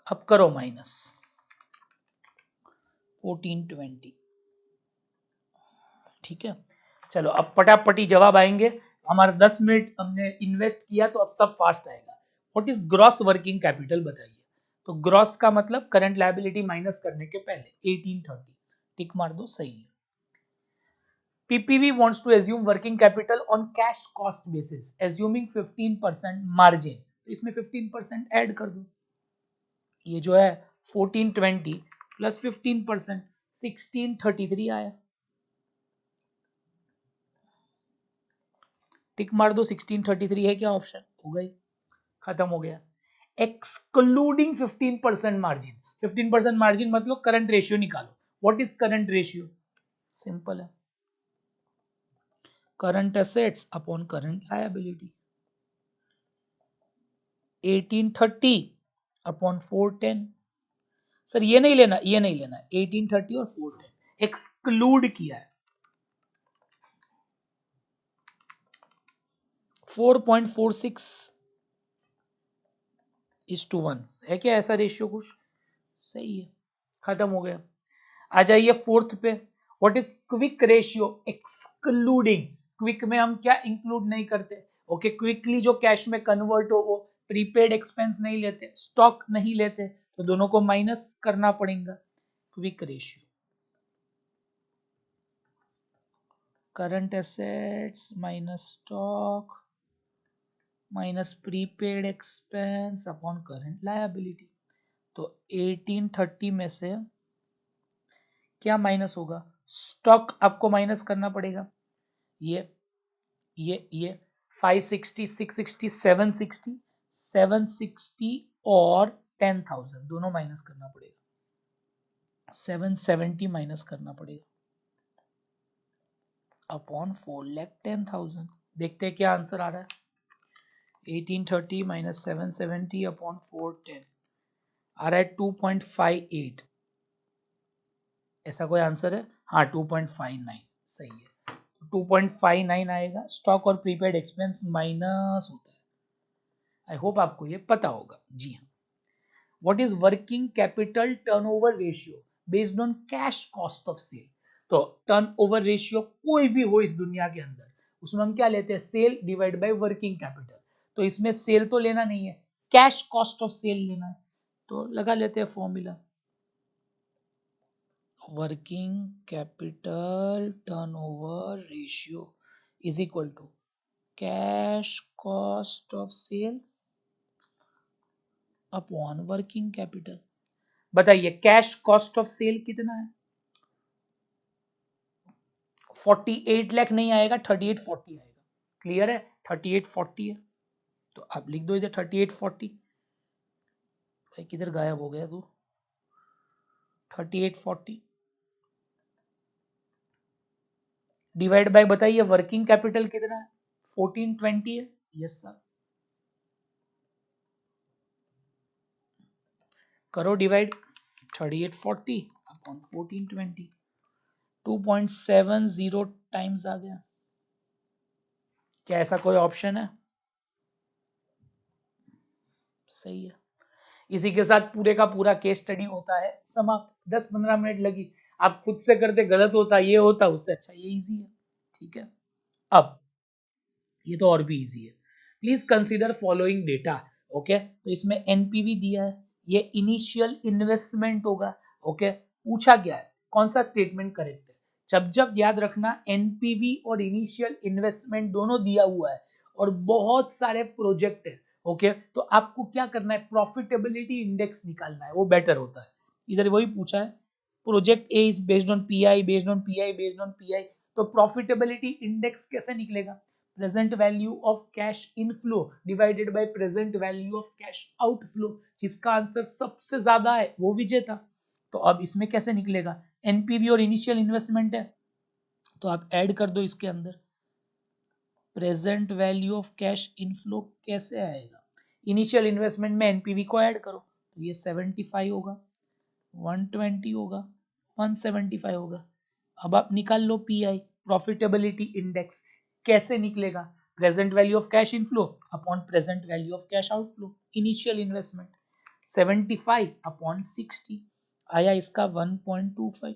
अब करो माइनस 1420, ठीक है। चलो अब पटापटी जवाब आएंगे। हमारा 10 मिनट हमने इन्वेस्ट किया, तो अब सब फास्ट आएगा। What is gross working capital बताइए। तो ग्रॉस का मतलब करंट लायबिलिटी माइनस करने के पहले 1830, टिक मार दो, सही है। PPV wants to assume working capital on cash cost basis, assuming 15% margin, तो इसमें 15% ऐड कर दो। ये जो है 1420 प्लस 15%, 1633 आया, टिक मार दो, 1633 है क्या ऑप्शन, हो गई, खत्म हो गया। एक्सक्लूडिंग 15% मार्जिन, 15% मार्जिन मतलब करंट रेशियो निकालो। What is current ratio, simple है, current assets upon current liability, 1830 upon 410। Sir ये नहीं लेना, ये नहीं लेना, 1830 और 410 एक्सक्लूड किया है। 4.46:1 है क्या ऐसा रेशियो कुछ, सही है, खत्म हो गया। आ जाइए फोर्थ पे, what is quick ratio excluding. Quick में हम क्या इंक्लूड नहीं करते, ओके, क्विकली जो कैश में कन्वर्ट हो वो प्रीपेड एक्सपेंस नहीं लेते, स्टॉक नहीं लेते, तो दोनों को माइनस करना पड़ेगा। Quick ratio, current assets minus stock minus prepaid expense upon current liability. तो 1830 में से क्या माइनस होगा, स्टॉक आपको माइनस करना पड़ेगा, ये 560, 660, 760, 760 और 10,000 दोनों माइनस करना पड़ेगा, 770 माइनस करना पड़ेगा। अपॉन 4,10,000। देखते हैं क्या आंसर आ रहा है। 1830 माइनस 770 अपॉन 410 आ रहा है 2.58। ऐसा कोई आंसर है? हाँ 2.59 सही है। 2.59 आएगा। स्टॉक और प्रीपेड एक्सपेंस माइनस होता है। आई होप आपको ये पता होगा। जी हाँ। What is working capital turnover ratio based on cash cost of sale. तो टर्नओवर रेशियो कोई भी हो इस दुनिया के अंदर, उसमें हम क्या लेते हैं? Sale divide by working capital. तो इसमें सेल तो लेना नहीं है, कैश कॉस्ट ऑफ सेल लेना है। तो लगा लेते हैं formula, working capital turnover ratio is equal to cash cost of sale upon working capital. बताइए कैश कॉस्ट ऑफ सेल कितना है? 48 लाख नहीं आएगा, 3840 आएगा। क्लियर है? 3840 है तो आप लिख दो इधर 3840। भाई किधर गायब हो गया तू? 3840 डिवाइड बाय, बताइए वर्किंग कैपिटल कितना है? 1420 है। यस सर, करो डिवाइड। 3840 अपॉन 1420 2.70 टाइम्स आ गया। क्या ऐसा कोई ऑप्शन है? सही है। इसी के साथ पूरे का पूरा केस स्टडी होता है समाप्त। 10-15 मिनट लगी। आप खुद से करते गलत होता, ये होता, उससे अच्छा ये इजी है। ठीक है। अब ये तो और भी इजी है। Please consider following data. Okay, तो इसमें एनपीवी दिया है, ये इनिशियल इन्वेस्टमेंट होगा। ओके, पूछा गया है कौन सा स्टेटमेंट करेक्ट है। जब जब याद रखना एनपीवी और इनिशियल इन्वेस्टमेंट दोनों दिया हुआ है और बहुत सारे प्रोजेक्ट है। ओके, तो आपको क्या करना है? प्रॉफिटेबिलिटी इंडेक्स निकालना है, वो बेटर होता है। इधर वही पूछा है, project A is based on pi, based on pi, based on pi. तो प्रॉफिटेबिलिटी इंडेक्स कैसे निकलेगा? Present value of cash inflow divided by present value of cash outflow. जिसका आंसर सबसे ज्यादा है वो विजेता। तो अब इसमें कैसे निकलेगा? एनपीवी और इनिशियल इन्वेस्टमेंट है, तो आप ऐड कर दो इसके अंदर। Present value of cash inflow कैसे आएगा? इनिशियल इन्वेस्टमेंट में एनपीवी को ऐड करो, तो ये 75 होगा, 120 होगा, 175 होगा। अब आप निकाल लो पीआई, प्रॉफिटेबिलिटी इंडेक्स। कैसे निकलेगा? Present value of cash inflow upon present value of cash outflow. Initial investment 75 upon 60 आया इसका 1.25।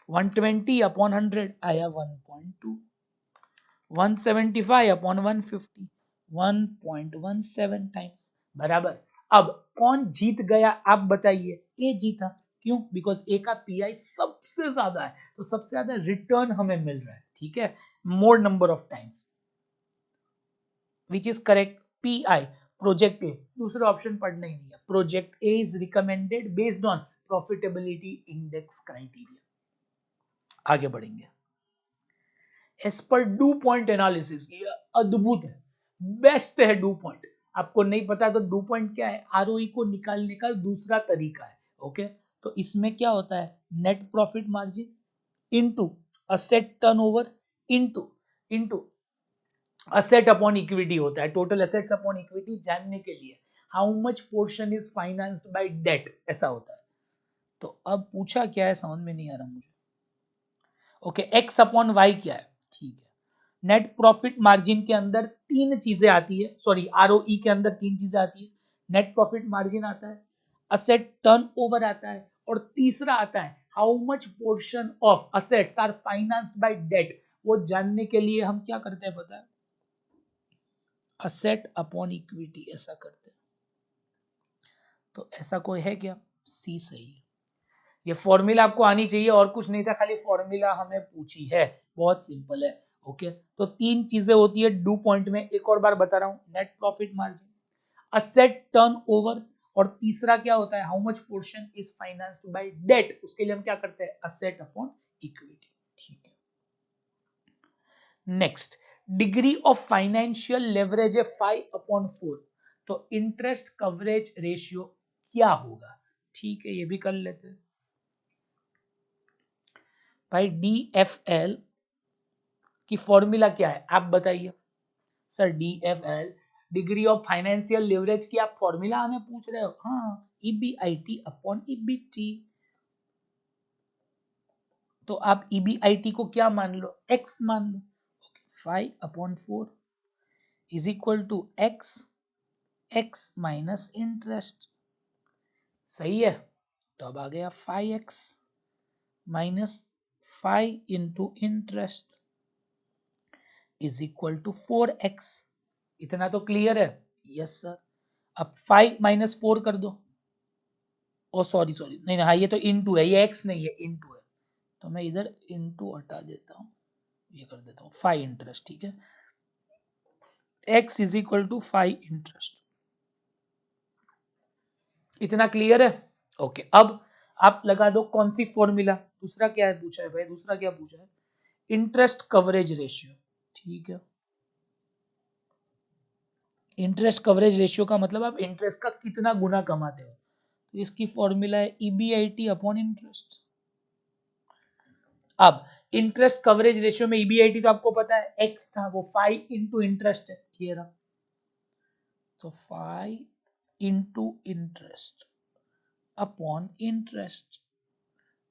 120 अपॉन 100 आया 1.2। 175 अपॉन 150 1.17 टाइम्स बराबर। अब कौन जीत गया आप बताइए? ए जीता। क्यों? बिकॉज ए का पीआई सबसे ज्यादा है, तो सबसे ज्यादा रिटर्न हमें मिल रहा है। ठीक है, मोर number of times, which is correct. Pi project A, दूसरा ऑप्शन पढ़ना ही नहीं है। Project A is recommended based on profitability index criteria. आगे बढ़ेंगे। As per do point analysis, ये अद्भुत है, बेस्ट है डू पॉइंट। आपको नहीं पता तो डू पॉइंट क्या है? आरओई को निकालने का दूसरा तरीका है। ओके, तो इसमें क्या होता है? Net profit margin into asset turnover into into asset upon equity होता है। टोटल असेट्स अपॉन इक्विटी जानने के लिए how much portion is financed by debt, ऐसा होता है। तो अब पूछा क्या है समझ में नहीं आ रहा मुझे। ओके, एक्स अपॉन वाई क्या है? ठीक है, नेट प्रॉफिट मार्जिन के अंदर तीन चीजें आती है, सॉरी आरओई के अंदर तीन चीजें आती है। नेट प्रॉफिट मार्जिन आता है, असेट टर्न ओवर आता है, और तीसरा आता है how much portion of assets are financed by debt. वो जानने के लिए हम क्या करते हैं पता है? असेट अपॉन इक्विटी ऐसा करते हैं। तो ऐसा कोई है क्या? सी सही है। ये फॉर्मूला आपको आनी चाहिए, और कुछ नहीं था, खाली फॉर्मूला हमें पूछी है। बहुत सिंपल है। ओके, तो तीन चीजें होती है डू पॉइंट में, एक और बार बता रहा हूं, net profit margin, asset turnover, और तीसरा क्या होता है? How much portion is financed by debt. उसके लिए हम क्या करते हैं? Asset upon equity. ठीक है, next, degree of financial leverage है 5/4, तो इंटरेस्ट कवरेज रेशियो क्या होगा? ठीक है, ये भी कर लेते हैं भाई। DFL कि फॉर्मूला क्या है, आप बताइए sir. DFL, degree of financial leverage की आप फॉर्मूला हमें पूछ रहे हो? हाँ, EBIT अपॉन EBT। तो आप EBIT को क्या मान लो, x मान लो। 5/4 is equal to x minus interest. सही है, तो अब आ गया 5x minus 5 into interest is equal to 4x। इतना तो क्लियर है? Yes sir. अब 5 माइनस 4 कर दो। ओ सॉरी सॉरी, नहीं हाँ, ये तो इंटू है, ये x नहीं है, इंटू है। तो मैं इधर इंटू हटा देता हूँ, ये कर देता हूँ 5 इंटरेस्ट, ठीक है। x is equal to 5 interest. इतना क्लियर है? ओके, अब आप लगा दो कौन सी फॉर्मूला। दूसरा क्या है पूछा है भाई, दूसरा क्या पूछा है? इंटरेस्ट कवरेज रेशियो, ठीक है। इंटरेस्ट कवरेज रेशियो का मतलब आप इंटरेस्ट का कितना गुना कमाते हो। तो इसकी फॉर्मूला है EBIT अपॉन इंटरेस्ट। अब इंटरेस्ट कवरेज रेशियो में EBIT तो आपको पता है x था, वो 5 इंटू इंटरेस्ट है, ये रहा। तो 5 into interest upon interest,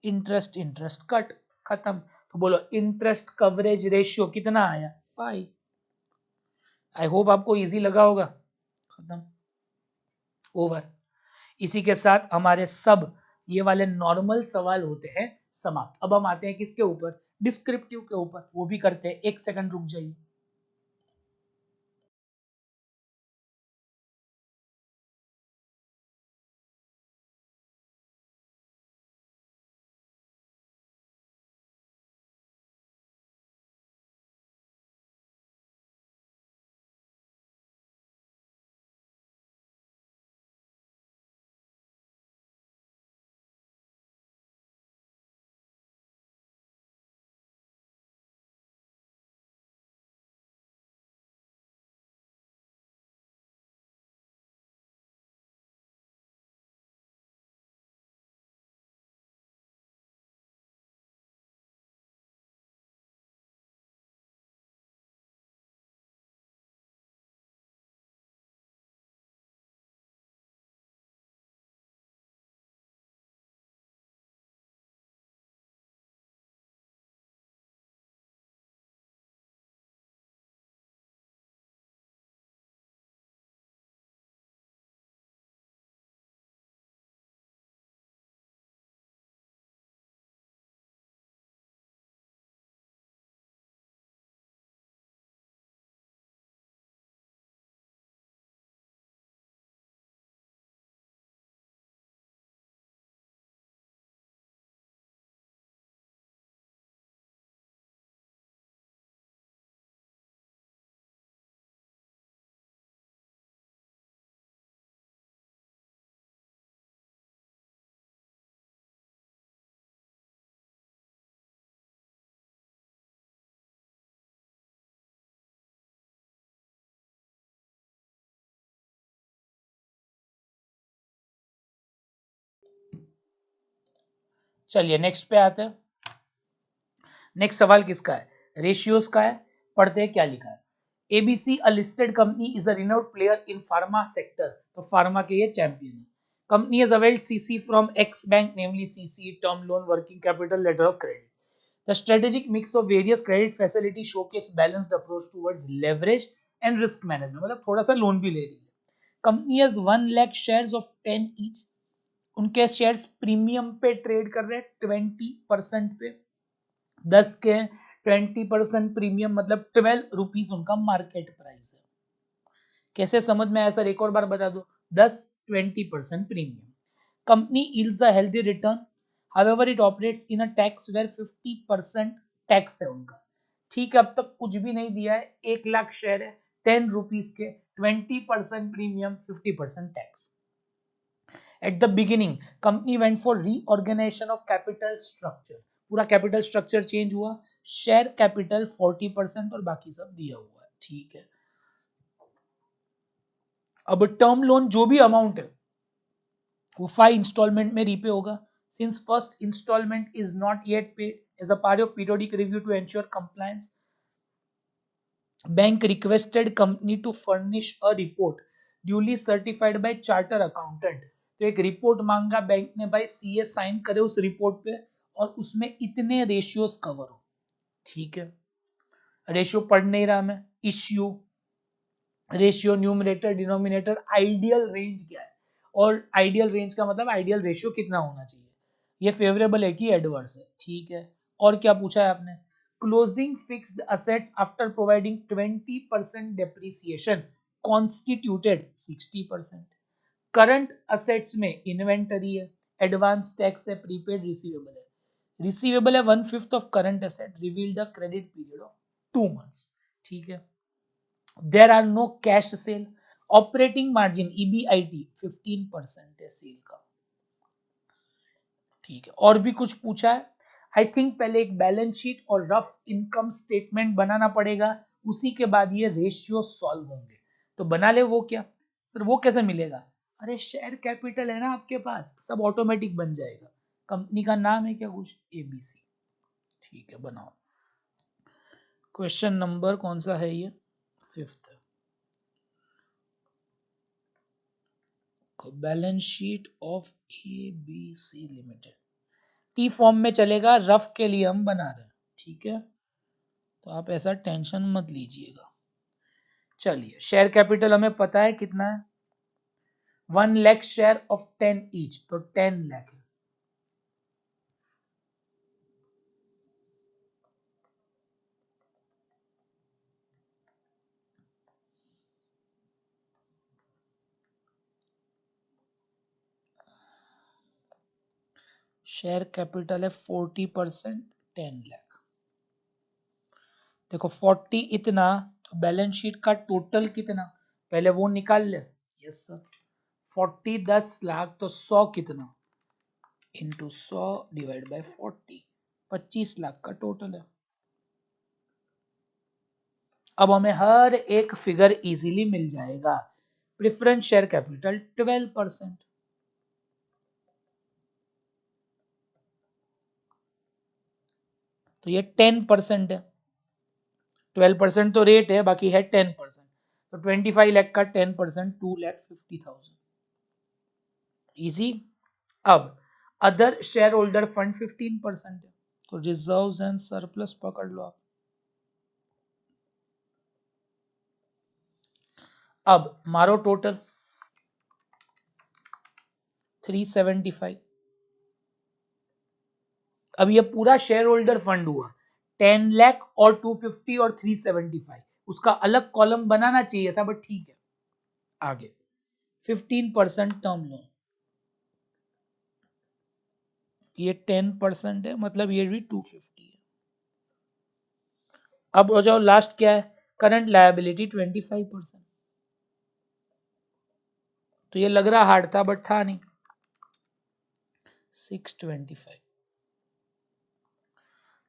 interest interest cut, खत्म। तो बोलो इंटरेस्ट कवरेज रेशियो कितना आया? 5। आई होप आपको इजी लगा होगा। खत्म, ओवर। इसी के साथ हमारे सब ये वाले नॉर्मल सवाल होते हैं समाप्त। अब हम आते हैं किसके ऊपर? डिस्क्रिप्टिव के ऊपर। वो भी करते हैं, 1 सेकंड रुक जाइए। चलिए नेक्स्ट पे आते हैं। नेक्स्ट सवाल किसका है? रेशियोज का है। पढ़ते हैं क्या लिखा है। ABC a listed company is a renowned player in pharma sector। तो फार्मा के ये चैंपियन है। Company has availed CC from X bank, namely CC, term loan, working capital, letter of credit. The strategic mix of various credit facilities showcase balanced approach towards leverage and risk management। मतलब थोड़ा सा loan भी ले रही है। Company has 1 lakh shares of 10 each। उनके shares premium पे trade कर रहे हैं 20% पे। 10 के 20% प्रीमियम मतलब 12 रुपीज उनका मार्केट प्राइस है। कैसे समझ में आया सर, एक और बार बता दो। 10-20% premium. Company yields a healthy return, however it operates in a tax where 50% tax है उनका। ठीक है, अब तक कुछ भी नहीं दिया है। 1 लाख शेयर है, 10 रुपीज के, 20% premium, 50% tax. At the beginning, company went for reorganization of capital structure। पूरा कैपिटल स्ट्रक्चर चेंज हुआ। शेयर कैपिटल 40% और बाकी सब दिया हुआ है, ठीक है। अब टर्म लोन जो भी अमाउंट है वो 5 इंस्टॉलमेंट में रीपे होगा। Since first instalment is not yet paid as a part of periodic review to ensure compliance, bank requested company to furnish a report duly certified by charter accountant. तो एक report मांगा bank ने भाई, CA sign करे उस report पे और उसमें इतने रेशियोज कवर हो। ठीक है, रेशियो पढ़ नहीं रहा मैं। Issue, ratio, numerator, denominator, ideal range क्या है, और आइडियल रेंज का मतलब आइडियल रेशियो कितना होना चाहिए, ये फेवरेबल है कि एडवर्स है। ठीक है, और क्या पूछा है आपने, closing fixed assets after providing 20% depreciation constituted 60%। Current assets में इन्वेंटरी है, एडवांस टैक्स है, प्रीपेड रिसीवेबल है। रिसीवेबल है 1/5 of current asset, revealed a credit period of 2 months। ठीक है, there are no cash sale, operating margin EBIT 15% है cell का। ठीक है, और भी कुछ पूछा है? आई थिंक पहले एक बैलेंस शीट और रफ इनकम स्टेटमेंट बनाना पड़ेगा, उसी के बाद ये रेशियो सॉल्व होंगे। तो बना ले। वो क्या सर, वो कैसे मिलेगा? अरे शेयर कैपिटल है ना आपके पास, सब ऑटोमेटिक बन जाएगा। कंपनी का नाम है क्या कुछ, एबीसी। ठीक है, बनाओ। क्वेश्चन नंबर कौन सा है ये, 5th। Balance sheet of ABC limited. T form में चलेगा, रफ के लिए हम बना रहे हैं। ठीक है, तो आप ऐसा टेंशन मत लीजिएगा। चलिए, शेयर कैपिटल हमें पता है कितना है, 1 लाख शेयर ऑफ 10 ईच, तो 10 लाख है। शेयर कैपिटल है 40%, 10 लाख। देखो 40 इतना, तो बैलेंस शीट का टोटल कितना, पहले वो निकाल ले। यस सर, 40 10 लाख, तो 100 कितना, इंटू 100 डिवाइड बाय 40, 25 लाख का टोटल है। अब हमें हर एक फिगर इजीली मिल जाएगा। प्रेफरेंस शेयर कैपिटल 12%, तो ये 10% है। 12% तो रेट है, बाकी है 10%, तो 25 लाख का 10% 2,50,000। इजी। अब अदर शेयर होल्डर फंड 15% है, तो रिजर्व्स एंड सरप्लस पकड़ लो आप। अब मारो टोटल 375। अब ये पूरा शेयर होल्डर फंड हुआ 10 लाख और 250 और 375, उसका अलग कॉलम बनाना चाहिए था, बट ठीक है। आगे 15% टर्म लोन, ये 10% है, मतलब ये भी 250 है। अब हो जाओ, लास्ट क्या है, करंट लायबिलिटी 25%। तो ये लग रहा हार्ड था, बट था नहीं, 625।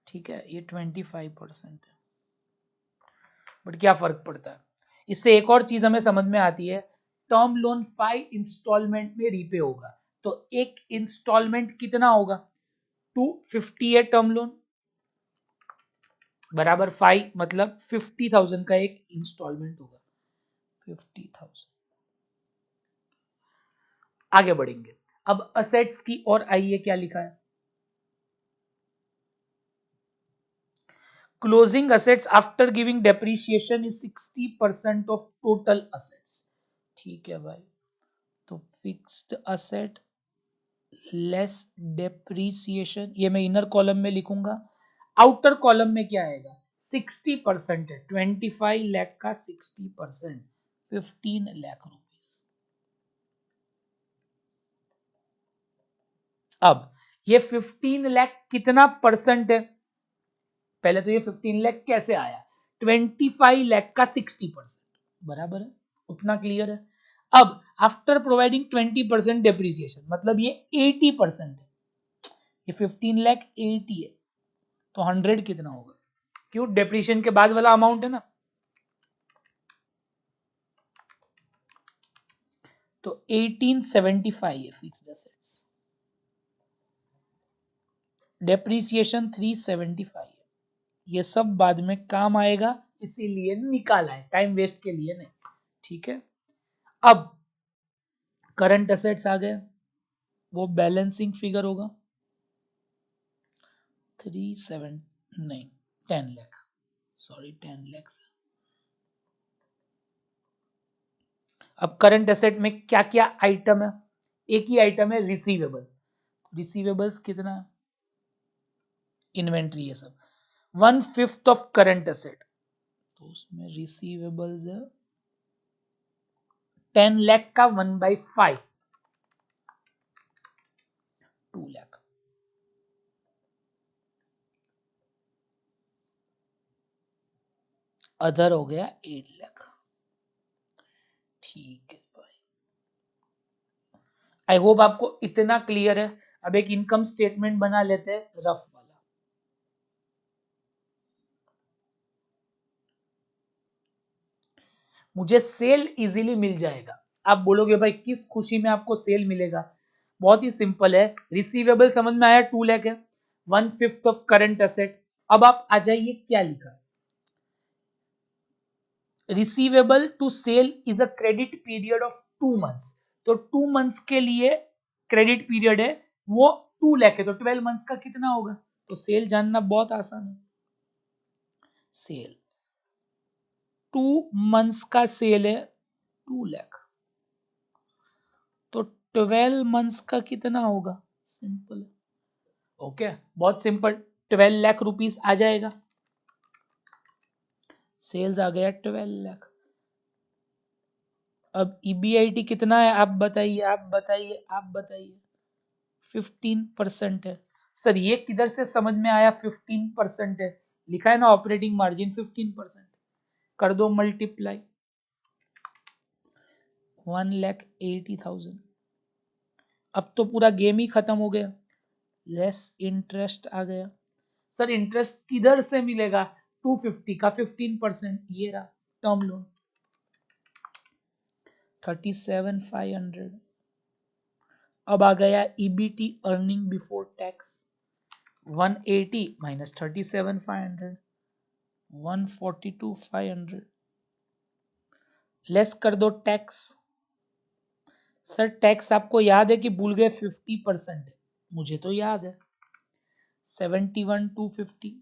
ठीक है, ये 25% है, बट क्या फर्क पड़ता है। इससे एक और चीज हमें समझ में आती है, टर्म लोन 5 इंस्टॉलमेंट में रीपे होगा, तो एक इंस्टॉलमेंट कितना होगा, 250 है टर्म लोन, बराबर 5, मतलब 50,000 का एक इंस्टॉलमेंट होगा, 50,000। आगे बढ़ेंगे। अब असेट्स की और आइए क्या लिखा है, closing assets after giving depreciation is 60% of total assets. ठीक है भाई, तो फिक्स्ड असेट लेस डेप्रिसिएशन, ये मैं इनर कॉलम में लिखूंगा। आउटर कॉलम में क्या आएगा, 60% है, 25 लाख का 60%, 15 लाख रुपीस। अब ये 15 लाख कितना परसेंट है, पहले तो ये 15 लाख कैसे आया, 25 लाख का 60%, बराबर है, उतना क्लियर है। अब आफ्टर प्रोवाइडिंग 20% डेप्रिसिएशन, मतलब ये 80% है, ये 15 लाख 80 है, तो 100 कितना होगा, क्यों, डेप्रिसिएशन के बाद वाला अमाउंट है ना, तो 1875 है फिक्स्ड असेट्स, डेप्रिसिएशन 375 है, ये सब बाद में काम आएगा, इसीलिए निकाला है, टाइम वेस्ट के लिए नहीं। ठीक है, अब करंट एसेट्स आ गए, वो बैलेंसिंग फिगर होगा 37 नहीं 10 लाख, सॉरी 10 लाख। अब करंट एसेट में क्या क्या आइटम है? एक ही आइटम है रिसीवेबल। रिसीवेबल्स कितना? इन्वेंट्री है सब, 1/5 ऑफ करंट एसेट, तो उसमें रिसीवेबल्स है 10 लाख का 1/5 2 लाख। अदर हो गया 8 लाख। ठीक है भाई, आई होप आपको इतना क्लियर है। अब एक इनकम स्टेटमेंट बना लेते हैं रफ वाला। मुझे सेल इजीली मिल जाएगा। आप बोलोगे भाई किस खुशी में आपको सेल मिलेगा? बहुत ही सिंपल है, रिसीवेबल समझ में आया 2 लाख है, 1/5 ऑफ करंट एसेट। अब आप आ जाइए क्या लिखा, receivable to sale is a credit period of 2 months. तो 2 मंथ्स के लिए क्रेडिट पीरियड है, वो 2 लाख है, तो 12 मंथ्स का कितना होगा? तो सेल जानना बहुत आसान है। सेल 2 मंथ्स का सेल है 2 लाख, तो 12 मंथ्स का कितना होगा? सिंपल है। ओके, बहुत सिंपल, 12 लाख रुपीस आ जाएगा। सेल्स आ गया 12 लाख। अब ईबीआईटी कितना है आप बताइए, आप बताइए, आप बताइए। 15% है। सर ये किधर से समझ में आया 15% है? लिखा है ना ऑपरेटिंग मार्जिन 15%, कर दो मल्टीप्लाई, 1,80,000। अब तो पूरा गेम ही खत्म हो गया। लेस इंटरेस्ट आ गया। सर इंटरेस्ट किधर से मिलेगा? 250 का 15%, ये रहा टर्म लोन 37,500। अब आ गया EBT earning before tax 180 minus 37,500 142,500, less कर दो टैक्स। सर टैक्स आपको याद है कि भूल गए? 50% है, मुझे तो याद है 71,250।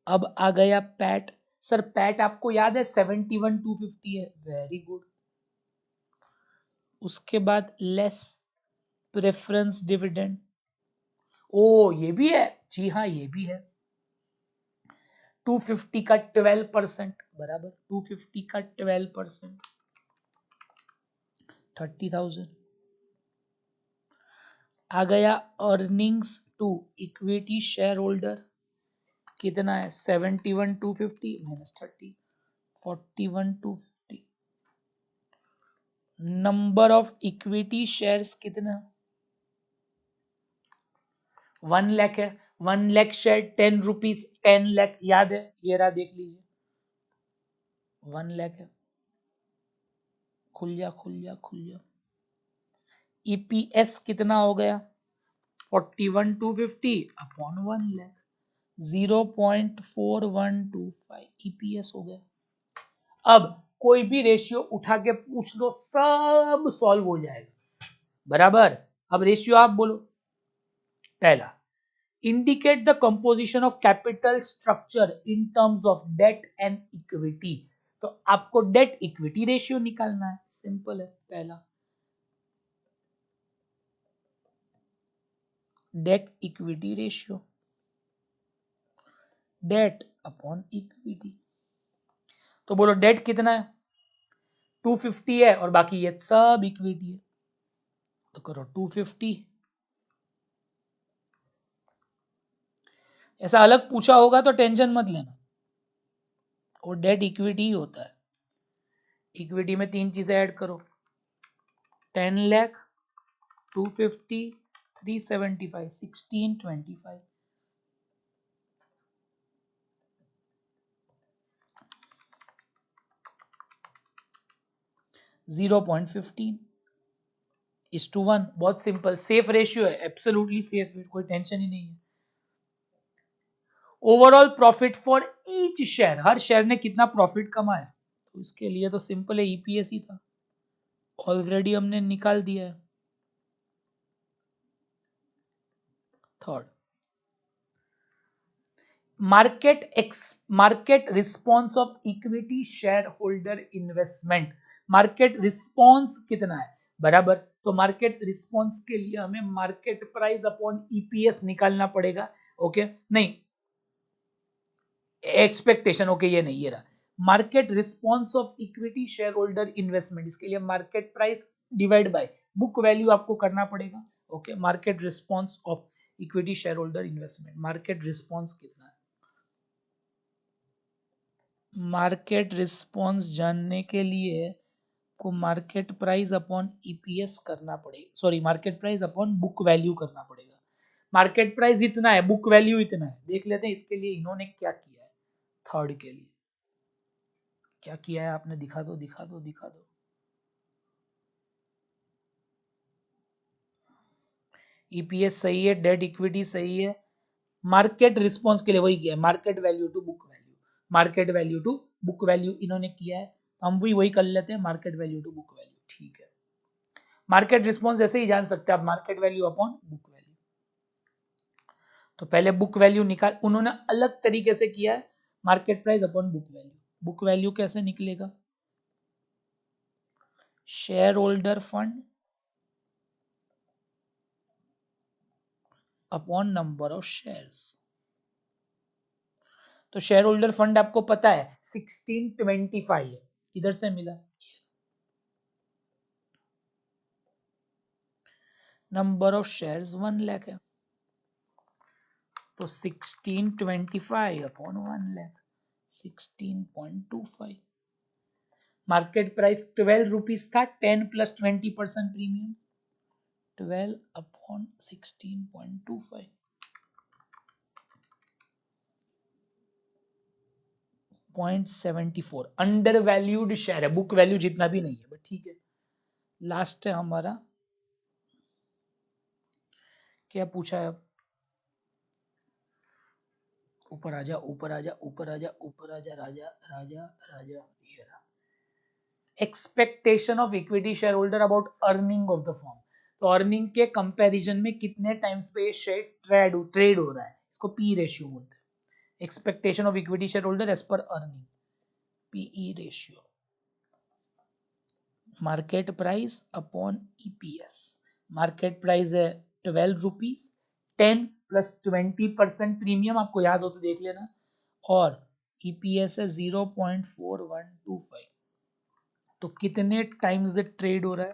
अब आ गया पैट। सर पैट आपको याद है 71,250 है, वेरी गुड। उसके बाद लेस प्रेफरेंस डिविडेंड, ओ ये भी है, जी हाँ ये भी है। 250 का 12% बराबर 250 का 12% 30,000। आ गया earnings to equity shareholder, कितना है? 71,250 minus 30 41,250। Number of equity shares कितना? 1 लाख है, 1 लाख शेयर 10 रुपीज, 10 लाख याद है, ये रहा देख लीजिए 1 लाख है। खुल जा खुल जा खुल जा। ईपीएस कितना हो गया? 41,250 अपॉन 1 लाख, 0.4125 ईपीएस हो गया। अब कोई भी रेशियो उठा के पूछ लो, सब सॉल्व हो जाएगा बराबर। अब रेशियो आप बोलो। पहला, indicate the composition of capital structure in terms of debt and equity। तो आपको डेट इक्विटी रेशियो निकालना है, सिंपल है। पहला debt equity ratio, debt upon equity. तो बोलो डेट कितना है? 250 है और बाकी ये सब इक्विटी है, तो करो 250। ऐसा अलग पूछा होगा तो टेंशन मत लेना, और डेट इक्विटी ही होता है। इक्विटी में 3 चीजें ऐड करो, 10 लाख 250 375 1625। 0.15:1, बहुत सिंपल, सेफ रेशियो है, एब्सोल्युटली सेफ है, कोई टेंशन ही नहीं है। Overall profit for each share, her share ने कितना प्रॉफिट कमाया, तो इसके लिए तो सिंपल है, ईपीएस ही था, ऑलरेडी हमने निकाल दिया है। Third, market response of equity share holder investment, market response कितना है बराबर, तो मार्केट रिस्पॉन्स के लिए हमें मार्केट प्राइस अपॉन ईपीएस निकालना पड़ेगा। ओके नहीं, एक्सपेक्टेशन, ओके ये नहीं, ये रहा market response of equity share holder investment, इसके लिए market price divide by book value आपको करना पड़ेगा। Okay, market response of equity share holder investment, market response कितना है, मार्केट रिस्पॉन्स जानने के लिए को मार्केट प्राइस अपॉन ईपीएस करना पड़ेगा, sorry market price upon book value करना पड़ेगा। मार्केट प्राइस इतना है, बुक वैल्यू इतना है, देख लेते हैं इसके लिए इन्होंने क्या किया है। थर्ड के लिए क्या किया है आपने, दिखा दो दिखा दो दिखा दो। ईपीएस सही है, डेट इक्विटी सही है, मार्केट रिस्पॉन्स के लिए वही किया है, market value to book value, market value to book value इन्होंने किया है, हम भी वही कर लेते हैं, market value to book value. ठीक है, मार्केट रिस्पॉन्स ऐसे ही जान सकते हैं आप, market value upon book value. तो पहले बुक वैल्यू निकाल, उन्होंने अलग तरीके से किया है, market price upon book value. Book value कैसे निकलेगा, share holder fund upon number of shares. तो शेयर होल्डर फंड आपको पता है 1625 है, किधर से मिला, नंबर ऑफ शेयर्स 1 लाख है, तो 1625 upon 1 lakh 16.25। Market price 12 rupees था, 10 plus 20% premium, 12 upon 16.25, 0.74, under valued share है, बुक वैल्यू जितना भी नहीं है, बट ठीक है। लास्ट है हमारा, क्या पूछा है अब, ऊपर आजा ऊपर आजा ऊपर आजा ऊपर आजा, राजा राजा राजा, ये रहा, expectation of equity share holder about earning of the firm, तो अर्निंग के कंपैरिजन में कितने टाइम्स पे ये शेयर ट्रेड हो रहा है, इसको पी रेशियो बोलते हैं, expectation of equity shareholder as per earning, PE ratio, market price upon EPS, market price है 12 रुपीज, 10 प्लस 20% प्रीमियम आपको याद हो तो देख लेना, और ईपीएस है 0.4125, तो कितने टाइम्स ट्रेड हो रहा है,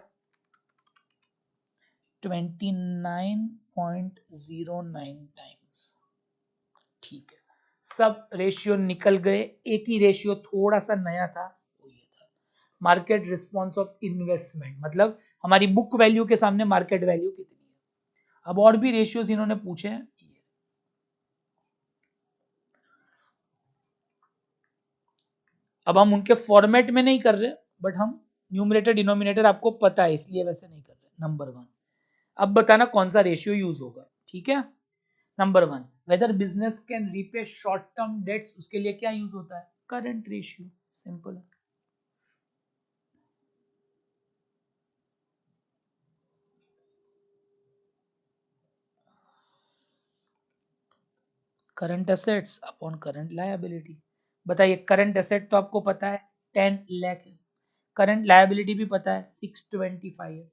29.09 टाइम्स। ठीक है, सब रेशियो निकल गए, एक ही रेशियो थोड़ा सा नया था, वो ये था मार्केट रिस्पॉन्स ऑफ इन्वेस्टमेंट, मतलब हमारी बुक वैल्यू के सामने मार्केट वैल्यू कितनी है। अब और भी रेशियोज इन्होंने पूछे हैं, अब हम उनके फॉर्मेट में नहीं कर रहे, बट हम न्यूमरेटर डिनोमिनेटर आपको पता है इसलिए वैसे नहीं कर रहे। नंबर 1, अब बताना कौन सा रेशियो यूज होगा, ठीक है। Number 1, whether business can repay short term debts, उसके लिए क्या यूज होता है, करंट रेशियो, सिंपल है। Current assets upon current liability, बताइए करंट एसेट तो आपको पता है 10 लाख है, करंट लायबिलिटी भी पता है 625 है,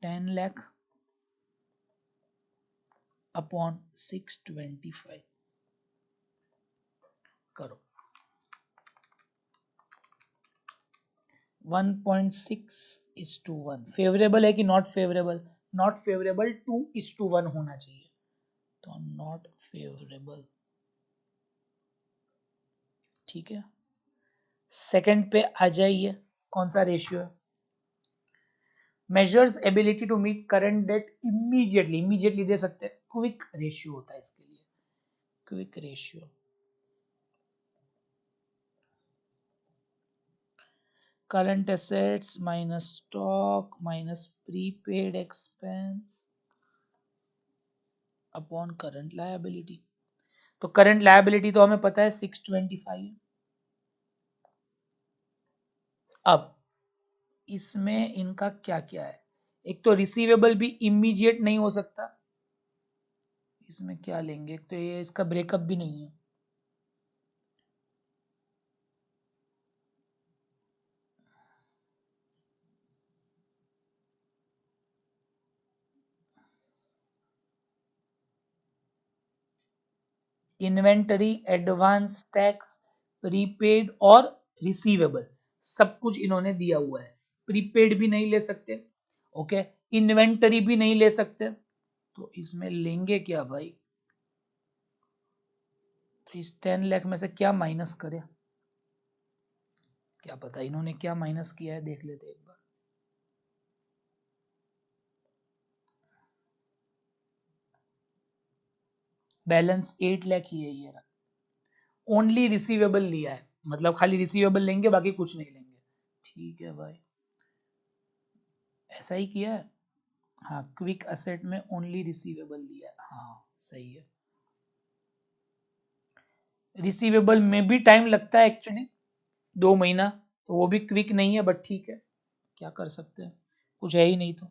10 लाख अपॉन 625 करो, 1.6:1, फेवरेबल है कि नॉट फेवरेबल, नॉट फेवरेबल 2:1 होना चाहिए, तो नॉट फेवरेबल, ठीक है। सेकंड पे आ जाइए, कौन सा रेशियो है, measures ability to meet current debt immediately, immediately दे सकते हैं, क्विक रेशियो होता है इसके लिए, quick ratio, current assets minus stock minus prepaid expense upon current liability. तो करंट लायबिलिटी तो हमें पता है 625 है। अब इसमें इनका क्या क्या है, एक तो रिसीवेबल भी इमीडिएट नहीं हो सकता, इसमें क्या लेंगे, एक तो ये इसका ब्रेकअप भी नहीं है, इन्वेंटरी, एडवांस टैक्स, प्रीपेड और रिसीवेबल, सब कुछ इन्होंने दिया हुआ है। प्रीपेड भी नहीं ले सकते, ओके, इन्वेंटरी भी नहीं ले सकते, तो इसमें लेंगे क्या भाई, तो इस 10 लाख में से क्या माइनस करें, क्या पता इन्होंने क्या माइनस किया है, देख लेते एक बार। बैलेंस 8 लाख ही है ये रहा, ओनली रिसीवेबल लिया है, मतलब खाली रिसीवेबल लेंगे बाकी कुछ नहीं लेंगे। ठीक है भाई, ऐसा ही किया है। हाँ, क्विक असेट में ओनली रिसीवेबल लिया है, हाँ सही है। रिसीवेबल में भी टाइम लगता है एक्चुअली, 2 महीना, तो वो भी क्विक नहीं है, बट ठीक है, क्या कर सकते हैं, कुछ है ही नहीं तो।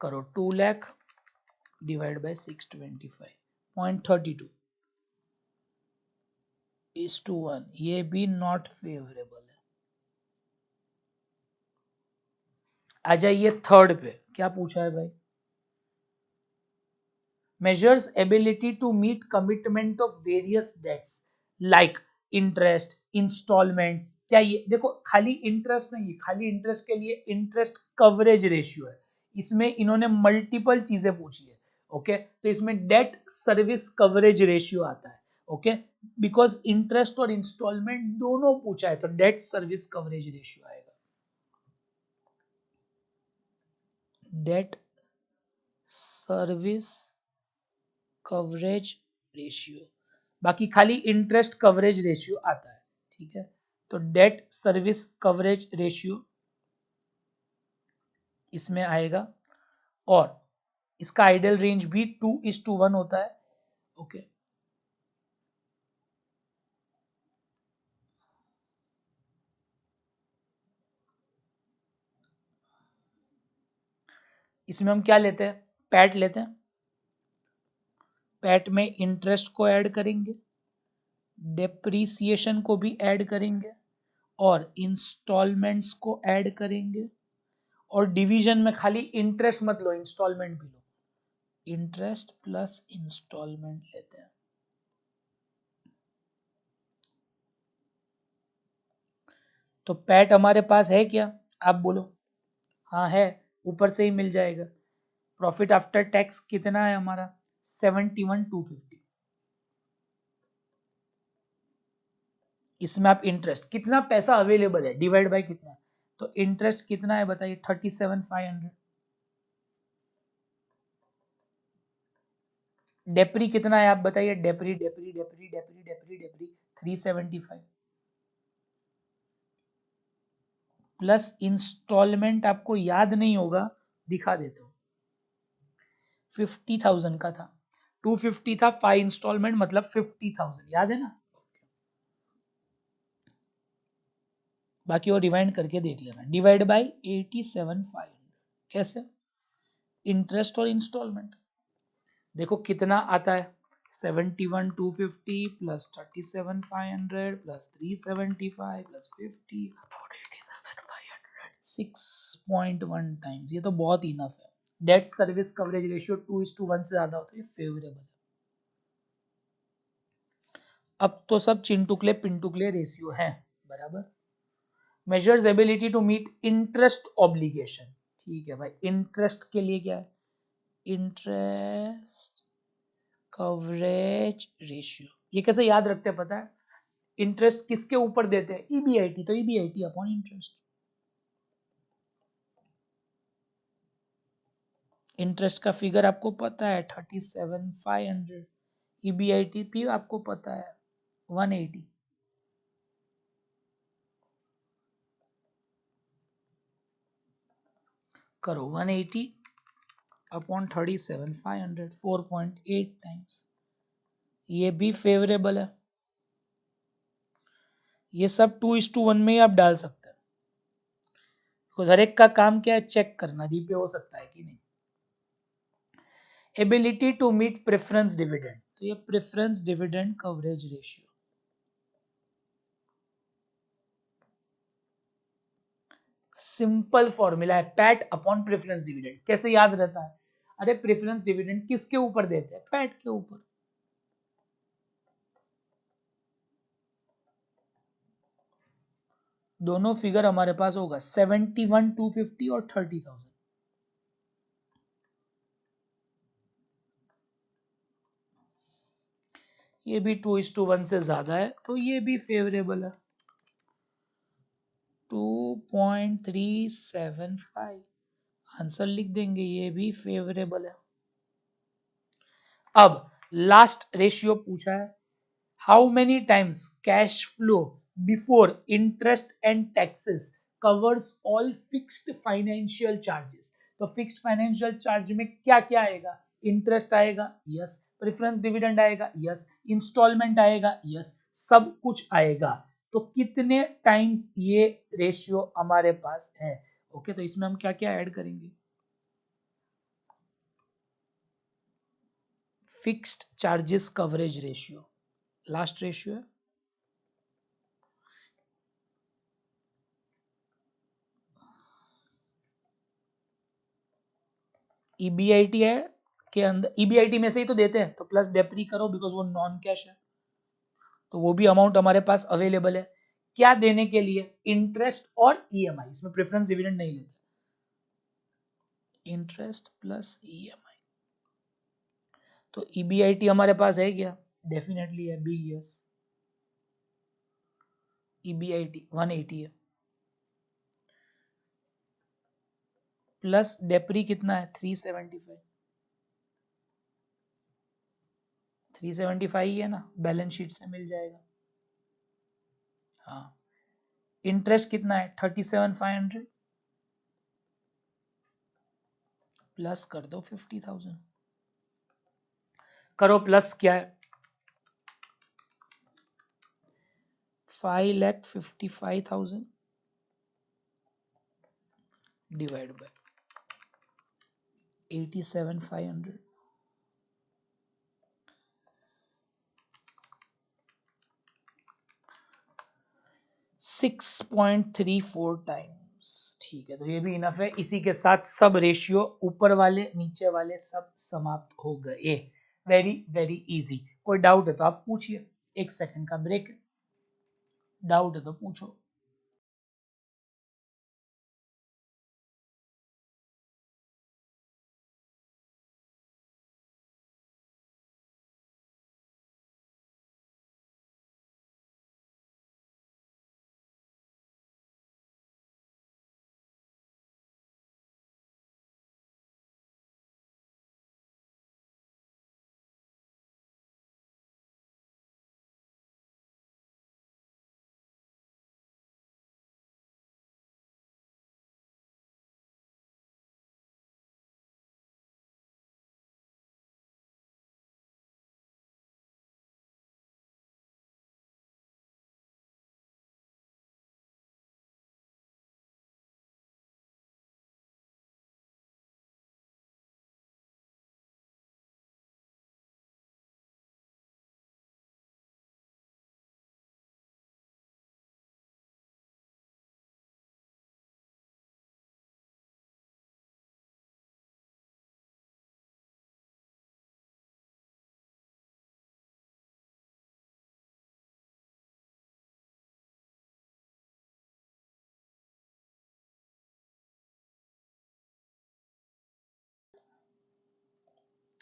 करो 2 lakh divide by 625.32 is to 1, ये भी नॉट फेवरेबल है। आ जाइए थर्ड पे, क्या पूछा है भाई, measures ability to meet commitment of various debts like interest, installment। क्या ये देखो, खाली इंटरेस्ट नहीं है, खाली इंटरेस्ट के लिए इंटरेस्ट कवरेज रेशियो है, इसमें इन्होंने मल्टीपल चीजें पूछी है, ओके, तो इसमें डेट सर्विस कवरेज रेशियो आता है, ओके, बिकॉज इंटरेस्ट और इंस्टॉलमेंट दोनों पूछा है, तो डेट सर्विस कवरेज रेशियो आएगा, डेट सर्विस कवरेज रेशियो, बाकी खाली इंटरेस्ट कवरेज रेशियो आता है, ठीक है, तो डेट सर्विस कवरेज रेशियो इसमें आएगा, और इसका आइडियल रेंज भी 2:1 होता है, ओके। इसमें हम क्या लेते हैं, पैट लेते हैं, पैट में इंटरेस्ट को ऐड करेंगे, डेप्रीसिएशन को भी ऐड करेंगे, और इंस्टॉलमेंट्स को ऐड करेंगे, और डिवीजन में खाली इंटरेस्ट मत लो, इंस्टॉलमेंट भी लो, इंटरेस्ट प्लस इंस्टॉलमेंट लेते हैं। तो पैट हमारे पास है क्या, आप बोलो, हाँ है, ऊपर से ही मिल जाएगा। प्रॉफिट आफ्टर टैक्स कितना है हमारा, 71,250। इसमें आप इंटरेस्ट कितना पैसा अवेलेबल है डिवाइड बाय कितना है, तो इंटरेस्ट कितना है बताइए, 37,500। डेप्री कितना है आप बताइए, डेप्री डेप्री डेप्री डेप्री डेप्री डेप्री 375, प्लस इंस्टॉलमेंट आपको याद नहीं होगा, दिखा देता हूं, 50,000 का था, 250 था, 5 इंस्टॉलमेंट मतलब 50,000, याद है ना, बाकी वो डिवाइड करके देख लेना, डिवाइड बाय 87,500, कैसे, इंटरेस्ट और इंस्टॉलमेंट, देखो कितना आता है, 71,250 प्लस 37,500 प्लस 375 प्लस 50 487,500, 6.1 टाइम्स, ये तो बहुत इनफ है। डेट सर्विस कवरेज रेशियो 2:1 से ज्यादा होता है, फेवरेबल है। अब तो सब चिंटुकले पिंटुकले रेशियो हैं, बराबर। Measures ability to meet interest obligation, ठीक है भाई, इंटरेस्ट के लिए क्या है, इंटरेस्ट कवरेज रेशियो, ये कैसे याद रखते हैं पता है, इंटरेस्ट किसके ऊपर देते हैं, ईबीआईटी, तो ईबीआईटी अपॉन इंटरेस्ट, इंटरेस्ट का फिगर आपको पता है 37,500, ईबीआईटी भी आपको पता है 180, करो 180 अपॉन 37,500 4.8 टाइम्स, ये भी फेवरेबल है। ये सब 2:1 में ही आप डाल सकते हैं, बिकॉज हर एक का काम क्या है, चेक करना रीपे हो सकता है कि नहीं। Ability to meet preference dividend, तो ये preference dividend coverage ratio, simple formula है, पैट अपॉन प्रेफरेंस डिविडेंड। कैसे याद रहता है? अरे प्रेफरेंस डिविडेंड किसके ऊपर देते हैं? पैट के ऊपर। दोनों फिगर हमारे पास होगा 71,250 और 30,000। ये भी 2:1 से ज्यादा है, तो ये भी फेवरेबल है। 2.375 आंसर लिख देंगे, ये भी फेवरेबल है। अब लास्ट रेशियो पूछा है, how many times cash flow before interest and taxes covers all fixed financial charges. तो फिक्स्ड फाइनेंशियल चार्ज में क्या क्या आएगा? इंटरेस्ट आएगा, यस। प्रेफरेंस डिविडेंड आएगा, यस। इंस्टॉलमेंट आएगा, यस। सब कुछ आएगा। तो कितने टाइम्स ये रेशियो हमारे पास है? ओके, तो इसमें हम क्या क्या ऐड करेंगे? Fixed charges coverage ratio last ratio है। ईबीआईटी है के अंदर, ईबीआईटी में से ही तो देते हैं, तो प्लस डेप्री करो बिकॉज वो नॉन कैश है, तो वो भी अमाउंट हमारे पास अवेलेबल है। क्या देने के लिए? इंटरेस्ट और ईएमआई, इसमें प्रेफरेंस डिविडेंड नहीं लेते। इंटरेस्ट प्लस ईएमआई, तो ईबीआईटी हमारे पास है क्या? डेफिनेटली है, बिग यस। ईबीआईटी 180 है, प्लस डेप्री कितना है? 375। 375 ही है ना, बैलेंस शीट से मिल जाएगा। हाँ, इंटरेस्ट कितना है? 37,500 प्लस कर दो 50,000। करो प्लस, क्या है? 5,55,000 डिवाइड बाय 87,500, 6.34 टाइम्स। ठीक है, तो ये भी इनफ है। इसी के साथ सब रेशियो ऊपर वाले नीचे वाले सब समाप्त हो गए। Very very easy. कोई डाउट है तो आप पूछिए, 1 सेकंड का ब्रेक है, डाउट है तो पूछो।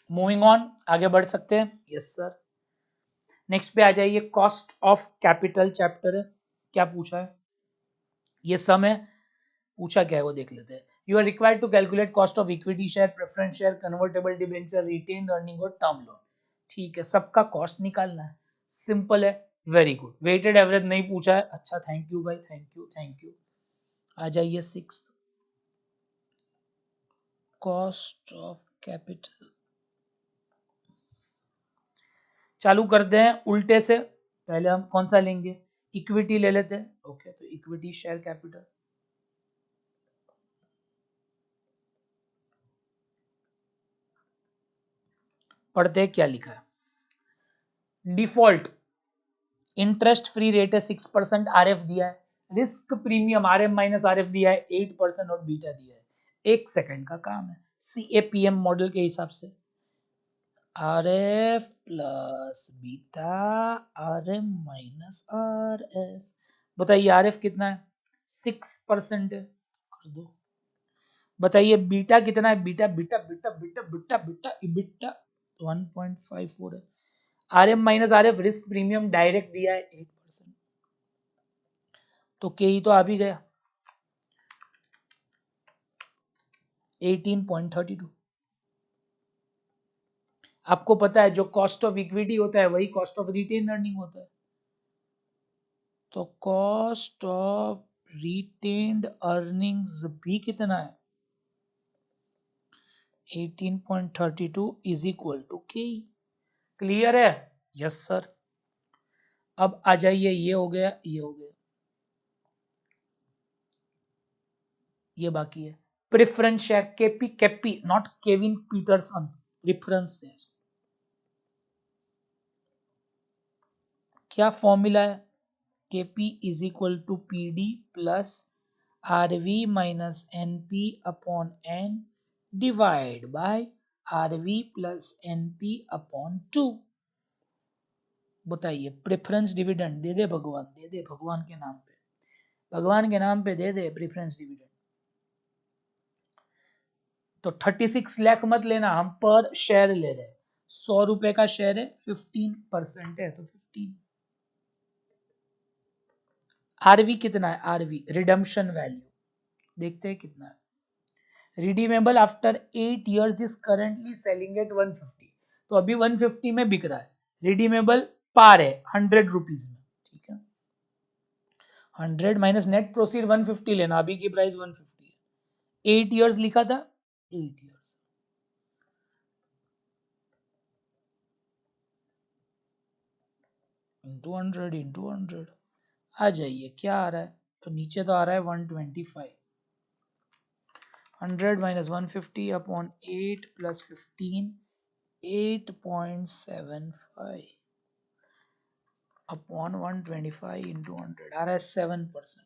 मूविंग ऑन, आगे बढ़ सकते हैं। Yes sir. नेक्स्ट पे आ जाइए, कॉस्ट ऑफ कैपिटल चैप्टर है। क्या पूछा है? ये सम है, पूछा क्या है वो देख लेते हैं। You are required to calculate cost of equity share, preference share, convertible debenture, retain earning और टर्म लोन। ठीक है, सबका कॉस्ट निकालना है, सिंपल है। Very good. वेटेड एवरेज नहीं पूछा है, अच्छा थैंक यू भाई, थैंक यू थैंक यू। आ जाइए 6th, कॉस्ट ऑफ कैपिटल। चालू करते हैं उल्टे से, पहले हम कौन सा लेंगे, इक्विटी ले लेते हैं। ओके, तो इक्विटी शेयर कैपिटल, पढ़ते हैं क्या लिखा है। डिफॉल्ट इंटरेस्ट फ्री रेट है 6%, आरएफ दिया है, risk premium RM minus RF दिया है 8% और बीटा दिया है। 1 सेकंड का काम है, सीएपीएम मॉडल के हिसाब से RF plus beta RM minus RF. बताइए आरएफ कितना है, 6% है, कर दो। बताइए बीटा कितना है, beta beta beta beta beta beta beta 1.54 है। RM minus RF risk premium direct दिया है 8%, तो के ही तो आ भी गया 18.32। आपको पता है जो कॉस्ट ऑफ इक्विटी होता है वही कॉस्ट ऑफ रिटेन अर्निंग होता है, तो कॉस्ट ऑफ रिटेन्ड अर्निंग्स भी कितना है, 18.32 इज इक्वल टू के। क्लियर है? Yes sir. अब आ जाइए, ये हो गया, ये हो गया, ये बाकी है preference share, KP KP not Kevin Pietersen, preference share. क्या फॉर्मूला है, KP is equal to PD plus RV minus NP upon N divide by RV plus NP upon 2। बताइए, प्रेफरेंस डिविडेंड दे दे भगवान, दे दे भगवान के नाम पे, भगवान के नाम पे दे दे प्रेफरेंस डिविडेंड। तो 36 लाख मत लेना, हम पर शेयर ले रहे हैं, 100 रुपए का शेयर है, 15% है तो 15। आरवी कितना है, आरवी रिडम्पशन वैल्यू देखते हैं कितना है। Redeemable after 8 years is currently selling at 150, तो अभी 150 में बिक रहा है। रिडीमेबल पार है 100 रुपीज में, ठीक है। 100 माइनस नेट प्रोसीड 150 लेना, अभी की प्राइस 150 है। 8 years लिखा था, 8 years इंटू 100 आ जाइए, क्या आ रहा है, तो नीचे तो आ रहा है 125। 100 minus 150 upon 8 plus 15, 8.75 upon 125 into 100 आ रहा है 7%,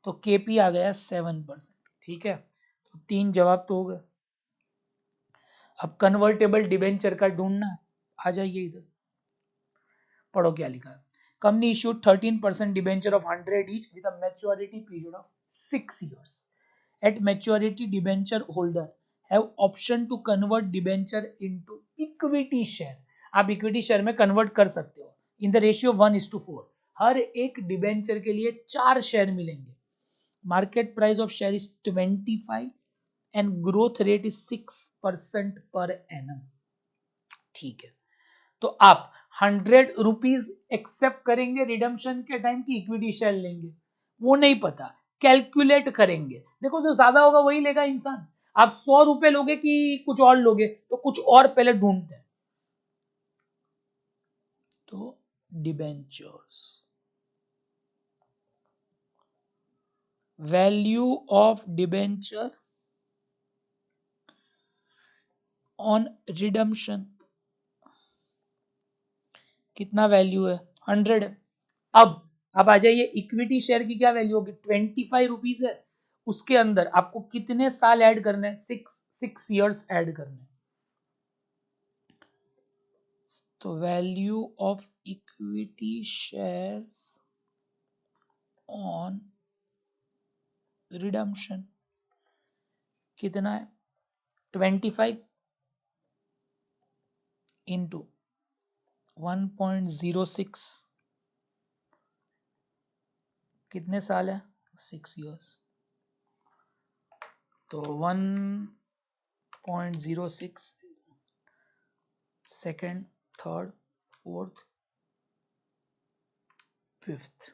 तो केपी आ गया 7%, ठीक है। तो 3 जवाब तो हो गए। अब कन्वर्टेबल डिबेंचर का ढूंढना, आ जाइए इधर, पढ़ो क्या लिखा है। Company issued 13% debenture of 100 each with a maturity period of 6 years. At maturity, debenture holder have option to convert debenture into equity share. आप इक्विटी शेयर में कन्वर्ट कर सकते हो इन द रेशियो 1:4। हर एक डिबेंचर के लिए 4 शेयर मिलेंगे। Market price of share is 25 and growth rate is 6% per annum, ठीक है। तो आप 100 रुपीज एक्सेप्ट करेंगे रिडम्पशन के टाइम की, इक्विटी शेयर लेंगे, वो नहीं पता, कैलकुलेट करेंगे। देखो जो ज्यादा होगा वही लेगा इंसान। आप 100 रुपए लोगे कि कुछ और लोगे, तो कुछ और पहले ढूंढते हैं। तो debentures, value of debenture on redemption कितना वैल्यू है, 100 है। अब आ जाइए, इक्विटी शेयर की क्या वैल्यू होगी, 25 रुपीज है। उसके अंदर आपको कितने साल ऐड करने हैं, 6 years ऐड करने हैं। तो value of equity shares on redemption कितना है, 25 इंटू 1.06, कितने साल है, 6 years, तो 1.06 सेकेंड, थर्ड, फोर्थ, फिफ्थ,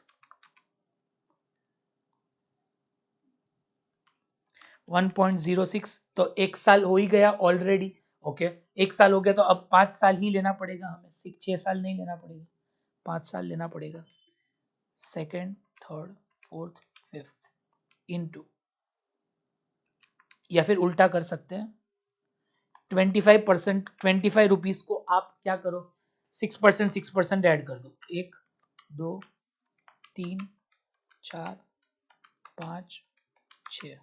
1.06 तो 1 साल हो ही गया ऑलरेडी। ओके, 1 साल हो गया तो अब 5 साल ही लेना पड़ेगा हमें, 6 साल नहीं लेना पड़ेगा, 5 साल लेना पड़ेगा। Second, third, fourth, fifth into, या फिर उल्टा कर सकते हैं 25%, 25 रुपीज को आप क्या करो 6%, 6% ऐड कर दो, 1 2 3 4 5 6,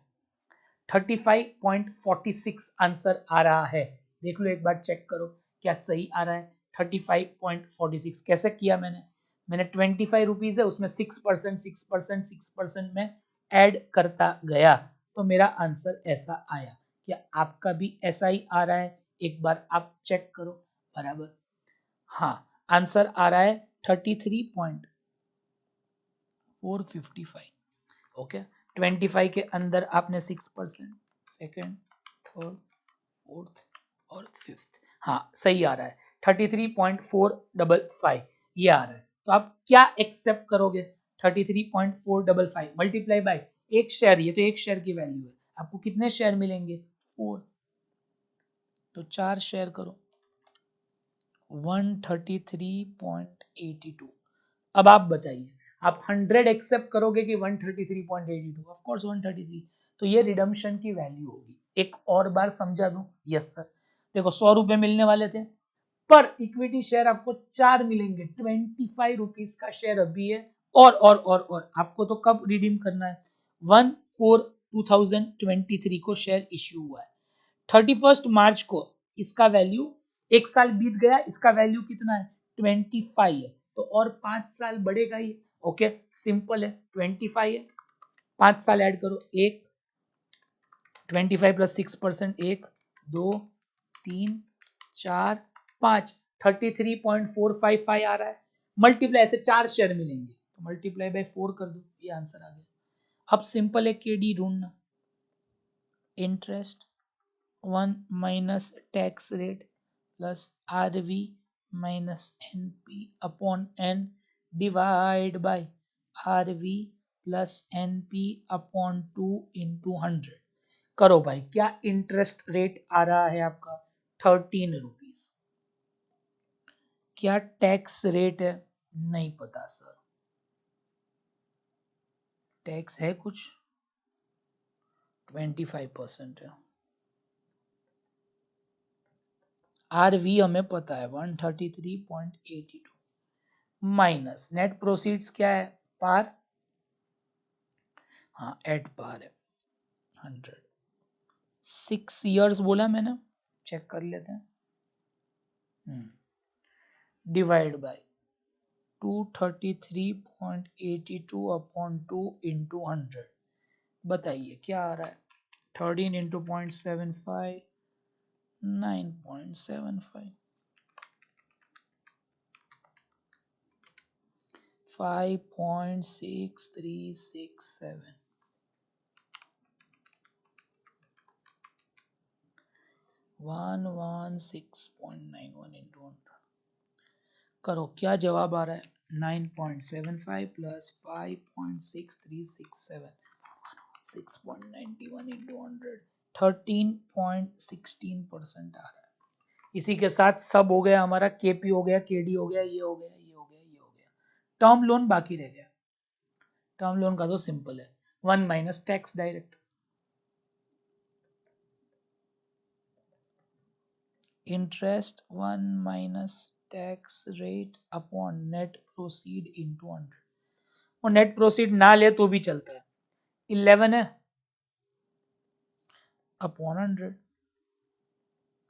35.46 आंसर आ रहा है। देख लो एक बार, चेक करो क्या सही आ रहा है। 35.46 कैसे किया मैंने 25 रुपीज है, उसमें 6%, 6%, 6% में ऐड करता गया, तो मेरा आंसर ऐसा आया। क्या आपका भी ऐसा ही आ रहा है? एक बार आप चेक करो बराबर। हाँ, आंसर आ रहा है 33.455। ओके, 25 के अंदर आपने 6%, सेकेंड, थर्ड, फोर्थ और फिफ्थ, हाँ सही आ रहा है 33.455 ये आ रहा है। तो आप क्या एक्सेप्ट करोगे? 33.455 मल्टीप्लाई बाय एक शेयर, ये तो एक शेयर की वैल्यू है, आपको कितने शेयर मिलेंगे? 4, तो 4 शेयर करो, 133.82। अब आप बताइए, आप 100 एक्सेप्ट करोगे कि 133.82? ऑफ कोर्स 133, तो ये रिडम्पशन की वैल्यू होगी। एक और बार समझा दूं? Yes sir. देखो 100 रुपए मिलने वाले थे, पर इक्विटी शेयर आपको 4 मिलेंगे, 25 रुपीज का शेयर अभी है, और आपको तो कब रिडीम करना है? 1/4/2023 को शेयर इश्यू हुआ है, 31 मार्च को इसका वैल्यू, 1 साल बीत गया, इसका वैल्यू कितना है? 25 है, तो और 5 साल बढ़ेगा ही। ओके, सिंपल है, 25 है, 5 साल ऐड करो, 1, 25 प्लस 6%, 1 2 3 4 5, 33.455 आ रहा है। मल्टीप्लाई ऐसे 4 शेयर मिलेंगे, तो मल्टीप्लाई बाय 4 कर दो, ये आंसर आ गया। अब सिंपल है केडी ढूंढना, interest 1 minus tax rate plus RV minus NP upon N divide by RV plus NP upon 2 into 100। करो भाई, क्या इंटरेस्ट रेट आ रहा है आपका? 13 रुपीज। क्या टैक्स रेट है? नहीं पता सर, टैक्स है कुछ? 25% है। RV हमें पता है 133.82 माइनस नेट प्रोसीड्स क्या है? पार, हाँ एट पार है 100। 6 इयर्स बोला मैंने, चेक कर लेते हैं, डिवाइड बाय 233.82 अपॉन 2 इंटू 100। बताइए क्या आ रहा है? 13 इंटू 0.75, 9.75, 5.6367, 116.91 इंटू 100। करो, क्या जवाब आ रहा है? 9.75 प्लस 5.6367, 6.91 इंटू 100, 13.16% आ रहा है। इसी के साथ सब हो गया हमारा, केपी हो गया, केडी हो गया, ये हो गया, ये हो गया, ये हो गया। टर्म लोन बाकी रह गया। टर्म लोन का तो सिंपल है, 1 minus tax direct, interest 1 minus tax rate upon net proceed into 100। और नेट प्रोसीड ना ले तो भी चलता है, 11 है अपॉन 100।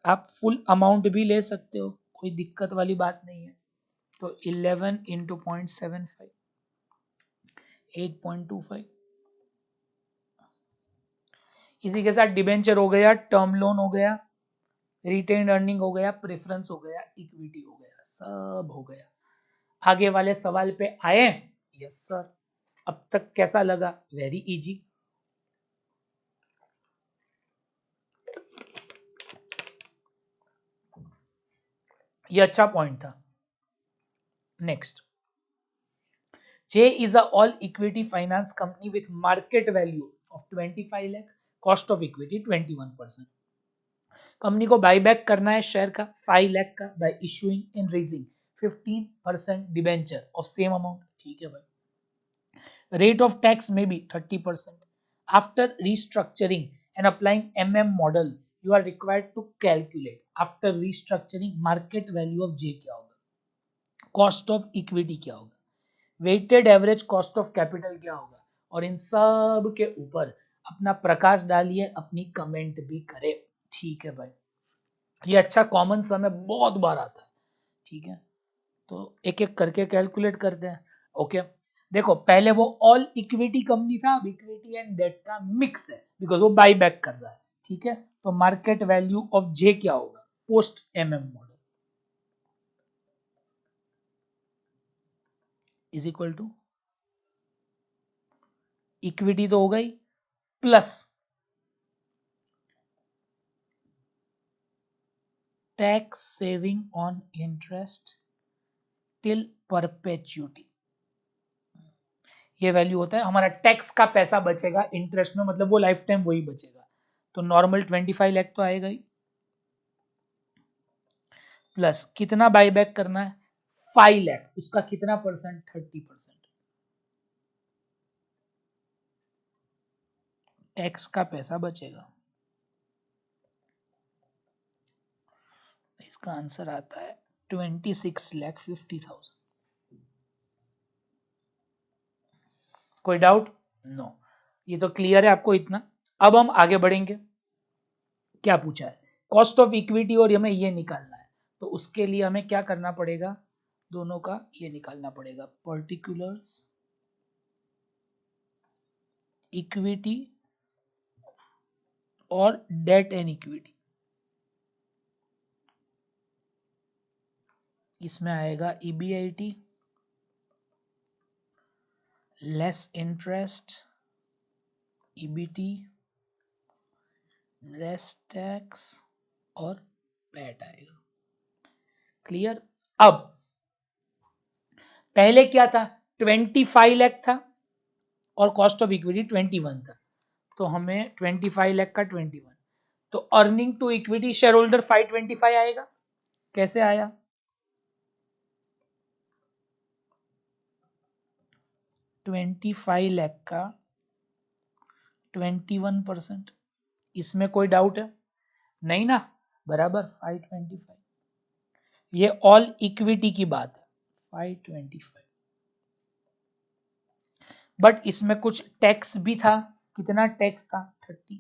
आप फुल अमाउंट भी ले सकते हो, कोई दिक्कत वाली बात नहीं है। तो 11 इंटू 0.75, 8.25। इसी के साथ डिबेंचर हो गया, टर्म लोन हो गया, रिटेन अर्निंग हो गया, प्रेफरेंस हो गया, इक्विटी हो गया, सब हो गया। आगे वाले सवाल पे आए? Yes sir. अब तक कैसा लगा? Very easy. ये अच्छा पॉइंट था। Next, J is a all equity finance company with market value of 25 lakh cost of equity 21%। Company को बाईबैक करना है शेयर का 5 लाख का by issuing and raising 15% debenture of same amount, ठीक है भाई। रेट ऑफ टैक्स में भी 30%। After restructuring and applying model you are required to calculate after restructuring market value of J क्या होगा, कॉस्ट ऑफ इक्विटी क्या होगा, weighted average cost of capital क्या होगा, और इन सब के ऊपर अपना प्रकाश डालिए, अपनी कमेंट भी करे, ठीक है भाई। ये अच्छा कॉमन सम है, बहुत बार आता है, ठीक है। तो एक एक करके कैलकुलेट करते हैं। ओके, देखो पहले वो ऑल इक्विटी कंपनी था, अब इक्विटी एंड डेट का मिक्स है बिकॉज वो बाई बैक कर रहा है, ठीक है। तो मार्केट वैल्यू ऑफ जे क्या होगा post model is equal to equity तो हो गई plus tax saving on interest till perpetuity, ये वैल्यू होता है हमारा टैक्स का पैसा बचेगा इंटरेस्ट में, मतलब वो लाइफ टाइम वही बचेगा। तो नॉर्मल 25 लाख तो आएगा ही, प्लस कितना बाईबैक करना है 5 लाख, उसका कितना परसेंट 30%। टैक्स का पैसा बचेगा, इसका आंसर आता है 26,50,000। कोई डाउट? नो, ये तो क्लियर है आपको इतना। अब हम आगे बढ़ेंगे, क्या पूछा है कॉस्ट ऑफ इक्विटी और हमें ये निकालना है, तो उसके लिए हमें क्या करना पड़ेगा, दोनों का ये निकालना पड़ेगा, पर्टिकुलर्स इक्विटी और डेट एंड इक्विटी। इसमें आएगा EBIT less interest, EBT less tax और पैट आएगा। क्लियर? अब पहले क्या था 25 लाख था और कॉस्ट ऑफ इक्विटी 21 था, तो हमें 25 लाख का 21, तो earning to equity shareholder 525 आएगा। कैसे आया, 25 लाख का 21%, इसमें कोई डाउट है नहीं ना, बराबर 525, ये ऑल इक्विटी की बात है 525, बट इसमें कुछ टैक्स भी था, कितना टैक्स था 30,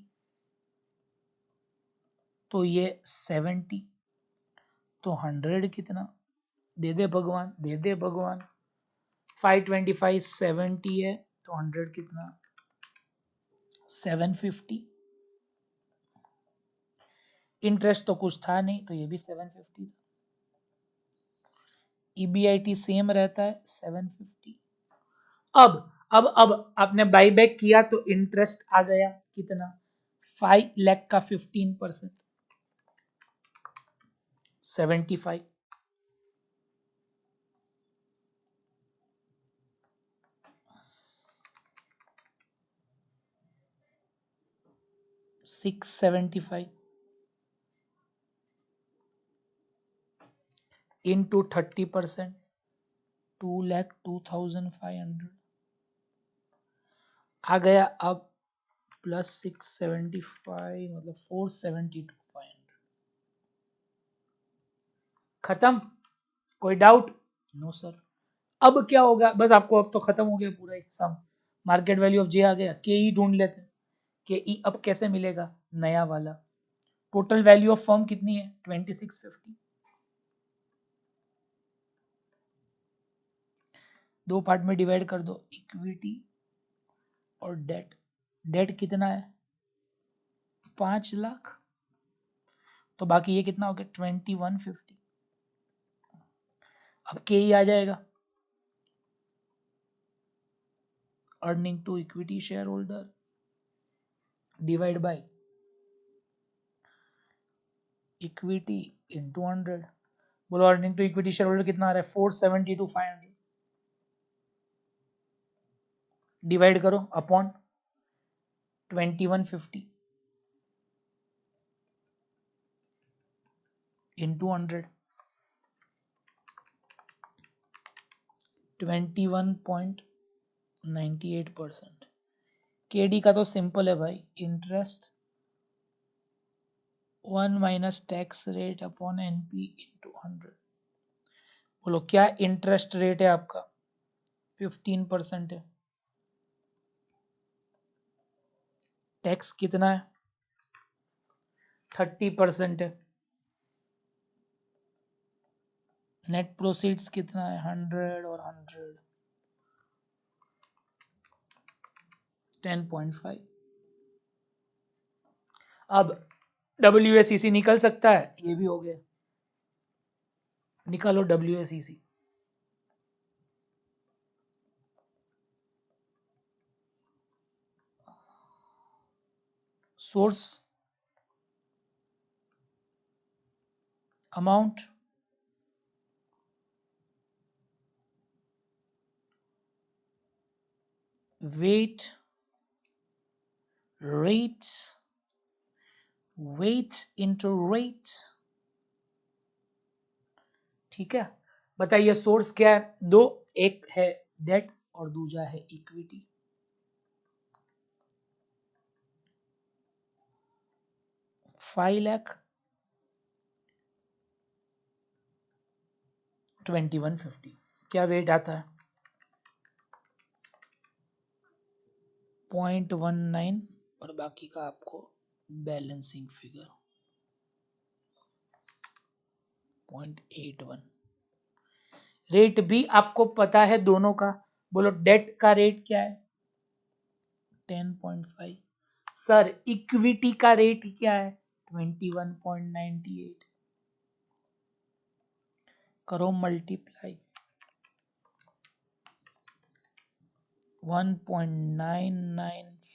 तो ये 70, तो 100 कितना, दे दे भगवान, दे दे भगवान, 525 70 है तो 100 कितना 750, इंटरेस्ट तो कुछ था नहीं तो ये भी 750, ईबीआईटी सेम रहता है 750। अब आपने बाईबैक किया तो इंटरेस्ट आ गया कितना 5 लाख का 15% 75, 675 into 30%, 2,02,500 आ गया। अब प्लस 675 मतलब 472,500, खत्म? कोई डाउट? No sir. अब क्या होगा, बस आपको अब तो खत्म हो गया पूरा एक सम, मार्केट वैल्यू ऑफ जे आ गया, के ई ढूंढ लेते हैं, के ई अब कैसे मिलेगा, नया वाला टोटल वैल्यू ऑफ फर्म कितनी है 2650, दो पार्ट में डिवाइड कर दो, इक्विटी और डेट, डेट कितना है 5 लाख, तो बाकी ये कितना हो गया 2150, अब के ई आ जाएगा, earning to equity shareholder divide by equity into 100, बोलो earning to equity shareholder कितना आ रहा है 472,500, डिवाइड करो अपॉन 2150, इंटू 100 21.98%। केडी का तो सिंपल है भाई, interest 1 minus tax rate upon NP into 100। बोलो क्या इंटरेस्ट रेट है आपका? 15% है। टैक्स कितना है? 30% है। नेट प्रोसीड्स कितना है? 100 और 100 10.5। अब WACC निकल सकता है, ये भी हो गया। निकालो WACC। Source amount weight rate weight into rate. ठीक है, बताइए सोर्स क्या है? दो, एक है डेट और दूसरा है इक्विटी। ₹5,00,000 2150। क्या वेट आता है? 0.19 और बाकी का आपको बैलेंसिंग फिगर 0.81। रेट भी आपको पता है दोनों का। बोलो डेट का रेट क्या है? 10.5। सर इक्विटी का रेट क्या है? 21.98। करो मल्टीप्लाई 1.995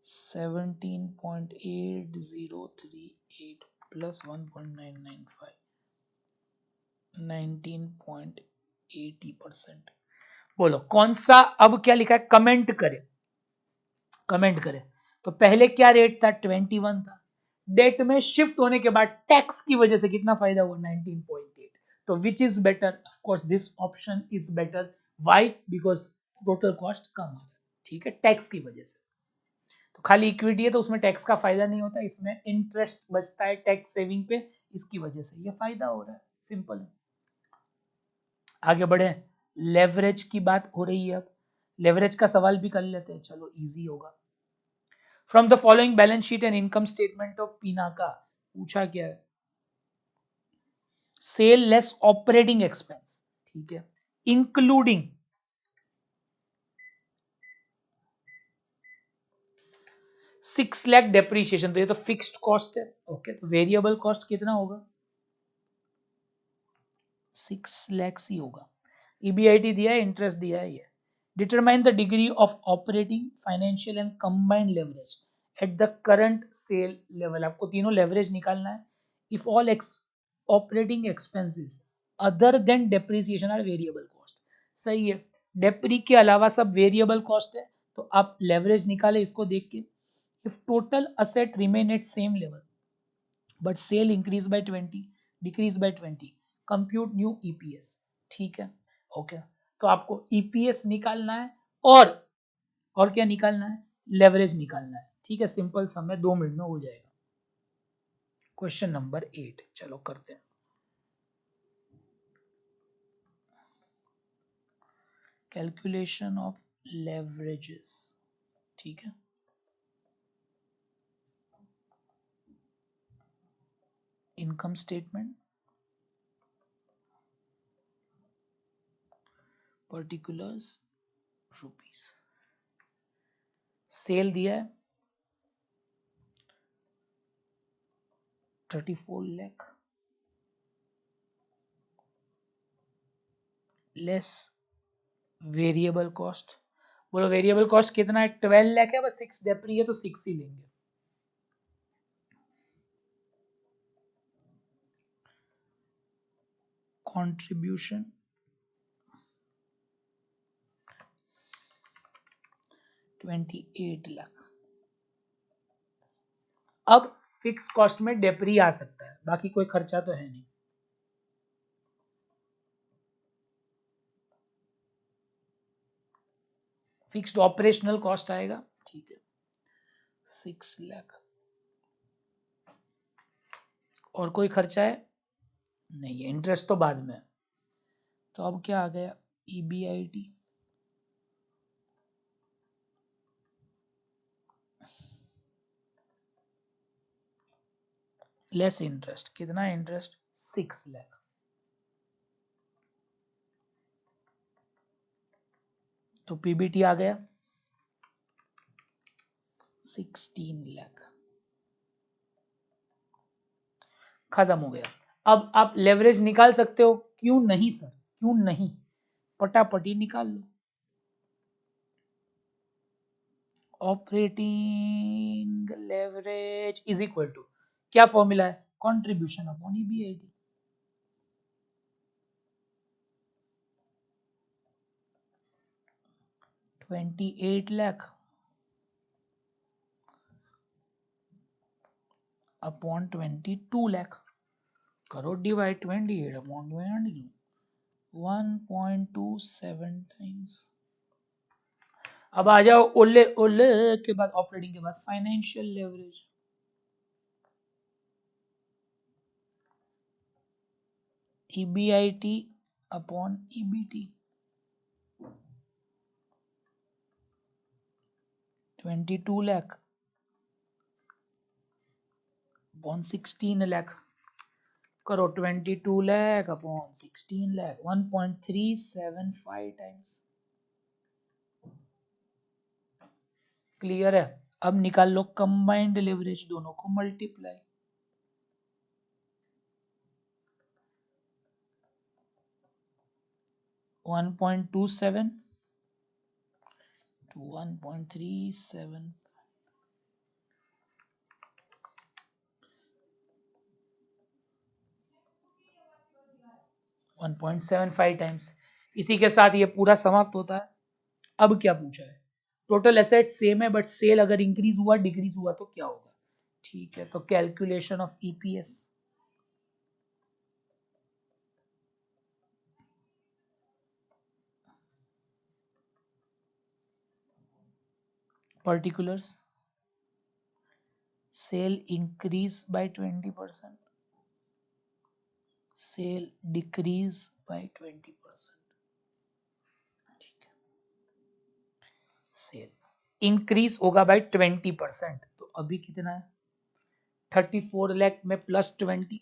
17.8038 प्लस 1.995 19.80%। बोलो कौन सा? अब क्या लिखा है? कमेंट करें, कमेंट करें। तो पहले क्या रेट था? 21 था। डेट में शिफ्ट होने के बाद टैक्स की वजह से कितना फायदा हुआ? 19.8। तो which is better? Of course this option is better. Why? Because total cost कम आ रहा है। ठीक है, टैक्स की वजह से। तो खाली इक्विटी है तो उसमें टैक्स का फायदा नहीं होता, इसमें इंटरेस्ट बचता है टैक्स सेविंग पे, इसकी वजह से ये फायदा हो रहा है। सिंपल है। आगे बढ़े, लेवरेज की बात हो रही है। अब लेवरेज का सवाल भी कर लेते हैं, चलो इजी होगा। From the following balance sheet and income statement of Pinaka, पूछा क्या है? सेल लेस ऑपरेटिंग एक्सपेंस, ठीक है, इंक्लूडिंग 6 लाख डेप्रीशिएशन। तो ये तो फिक्स्ड कॉस्ट है। ओके, तो वेरिएबल कॉस्ट कितना होगा? 6 लाख ही होगा। EBIT दिया है, इंटरेस्ट दिया है। ये determine the degree of operating financial and combined leverage at the current sale level. आपको तीनों लेवरेज निकालना है। If all operating expenses other than depreciation are variable cost. सही है, डेप्री के अलावा सब वेरिएबल कॉस्ट है, तो आप लेवरेज निकाले इसको देख के। If total asset remain at same level but sale increase by 20, decrease by 20, compute new EPS। ठीक है, ओके। तो आपको EPS निकालना है और क्या निकालना है? लेवरेज निकालना है। ठीक है, सिंपल सम है, 2 मिनट में हो जाएगा। क्वेश्चन नंबर 8, चलो करते हैं। Calculation of leverages. ठीक है, income statement, particulars, rupees. Sale दिया है 34 लाख लेस वेरिएबल कॉस्ट। बोलो वेरिएबल कॉस्ट कितना है? 12 लाख है, बस 6 डेप्री है तो 6 ही लेंगे। कंट्रीब्यूशन 28 लाख। अब फिक्स कॉस्ट में डेप्री आ सकता है, बाकी कोई खर्चा तो है नहीं। फिक्स्ड ऑपरेशनल कॉस्ट आएगा, ठीक है 6 लाख। और कोई खर्चा है नहीं है, इंटरेस्ट तो बाद में। तो अब क्या आ गया, EBIT लेस इंटरेस्ट, कितना इंटरेस्ट 6 लाख। तो PBT आ गया 16 लाख, खत्म हो गया। अब आप लेवरेज निकाल सकते हो, क्यों नहीं सर, क्यों नहीं, पटापटी निकाल लो। Operating leverage is equal to, क्या फॉर्मूला है, contribution upon EBIT। $28 lakh upon 22 lakh, करो डिवाइड 28 अपॉन 22, 1.27 टाइम्स। अब आ जाओ ओले ओले के बाद, ऑपरेटिंग के बाद financial leverage. EBIT upon EBT 22 lakh upon 16 lakh, करो 22 lakh upon 16 lakh, 1.375 times. Clear है। अब निकाल लो कंबाइंड लेवरेज, दोनों को multiply, one point two seven two 1.37, 1.75 times. इसी के साथ ये पूरा समाप्त होता है। अब क्या पूछा है, टोटल एसेट सेम है बट सेल अगर इंक्रीज हुआ डिक्रीज हुआ तो क्या होगा, ठीक है। तो calculation of EPS, particulars, sale increase by 20%, sale decrease by 20%, ठीक है। सेल इंक्रीज होगा बाय 20%, तो अभी कितना है 34 लाख में प्लस 20,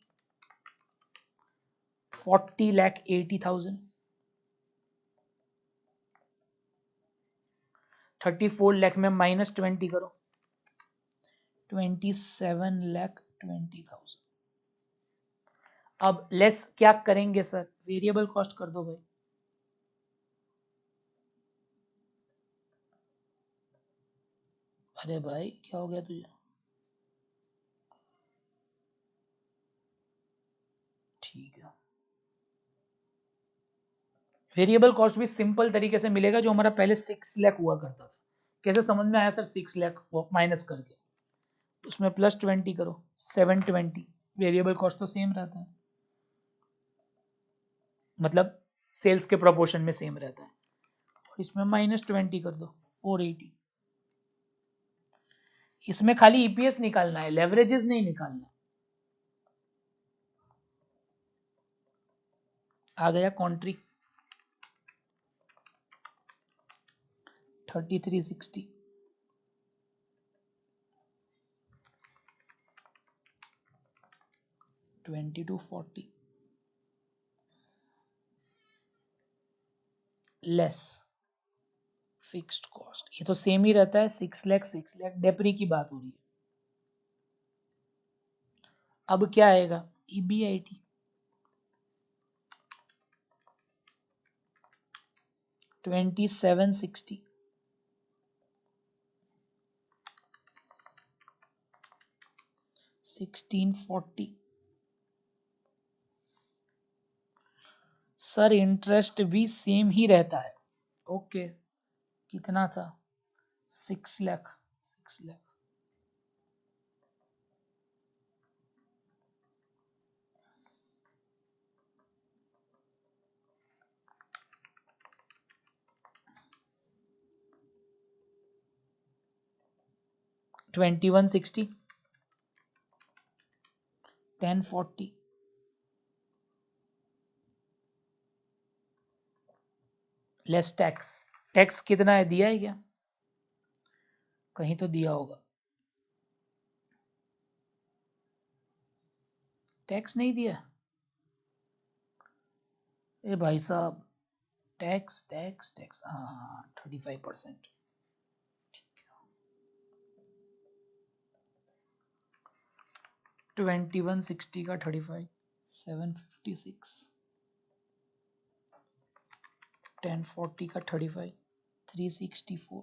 40,80,000, 34 लाख में माइनस 20 करो, 27,20,000। अब लेस क्या करेंगे सर, वेरिएबल कॉस्ट कर दो भाई। अरे भाई क्या हो गया तुझे, ठीक है। वेरिएबल कॉस्ट भी सिंपल तरीके से मिलेगा, जो हमारा पहले 6 लाख हुआ करता था। कैसे समझ में आया सर, 6 लाख माइनस करके उसमें प्लस 20 करो, 720, वेरिएबल कॉस्ट तो सेम रहता है, मतलब सेल्स के प्रोपोर्शन में सेम रहता है। इसमें माइनस 20 कर दो, 480। इसमें खाली EPS निकालना है, लेवरेजेस नहीं निकालना। आ गया कॉन्ट्री 3360, 2240 लेस फिक्स्ड कॉस्ट, ये तो सेम ही रहता है, 6 लाख 6 लाख, डेप्री की बात हो रही है। अब क्या आएगा, EBIT 2760, 1640। सर इंटरेस्ट भी सेम ही रहता है, ओके। कितना था 6 lakh, 6 lakh 2160, 1040, less tax. Tax कितना है, दिया है क्या? कहीं तो दिया होगा। टैक्स नहीं दिया? ए भाई साहब, टैक्स टैक्स टैक्स, हाँ 35%। 2160 का 35, 756, 1040 का 35, 364,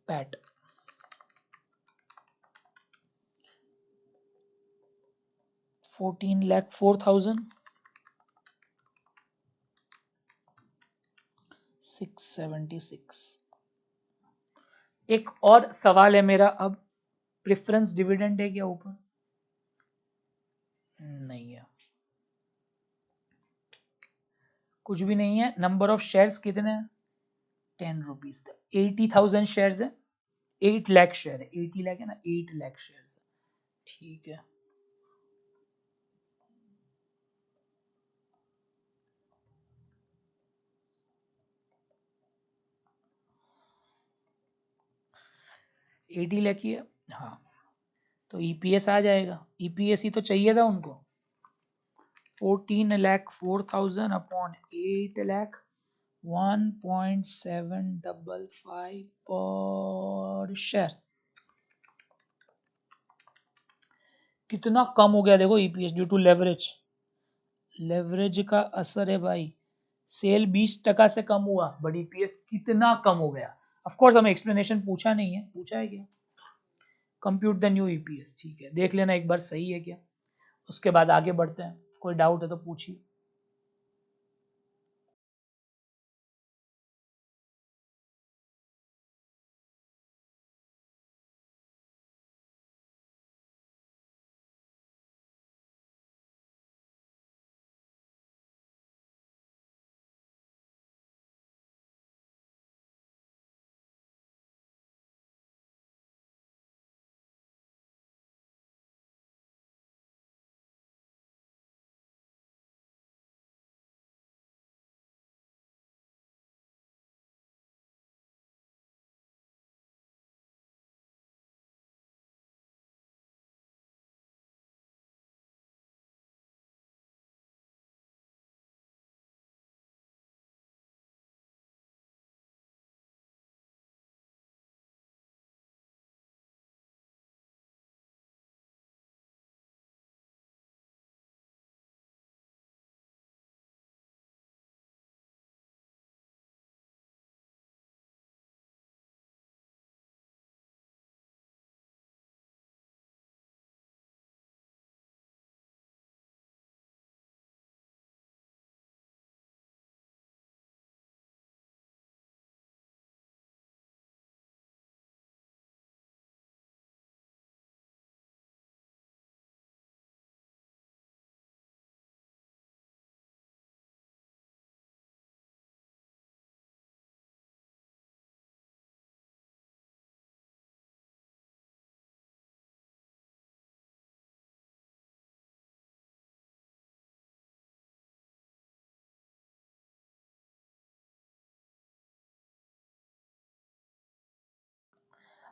पैट। 14,04,676। एक और सवाल है मेरा अब, प्रेफरेंस डिविडेंड है क्या ऊपर? नहीं है, कुछ भी नहीं है। नंबर ऑफ शेयर्स कितने हैं? 10 रुपीज तक। 80,000 शेयर्स है, 8 लाख शेयर है, 80 लाख है ना, 8 लाख शेयर्स है। ठीक है, एटी लाख ही है, हाँ। तो ईपीएस आ जाएगा, ईपीएस ही तो चाहिए था उनको। 14,04,000 अपॉन 8 लाख, 1.755 पर शेयर। कितना कम हो गया देखो EPS, due to leverage. Leverage का असर है भाई। सेल 20% से कम हुआ, बट ईपीएस कितना कम हो गया। ऑफ कोर्स हमें एक्सप्लेनेशन पूछा नहीं है, पूछा है क्या? कंप्यूट द न्यू ईपीएस, ठीक है, देख लेना एक बार सही है क्या, उसके बाद आगे बढ़ते हैं। कोई डाउट है तो पूछिए।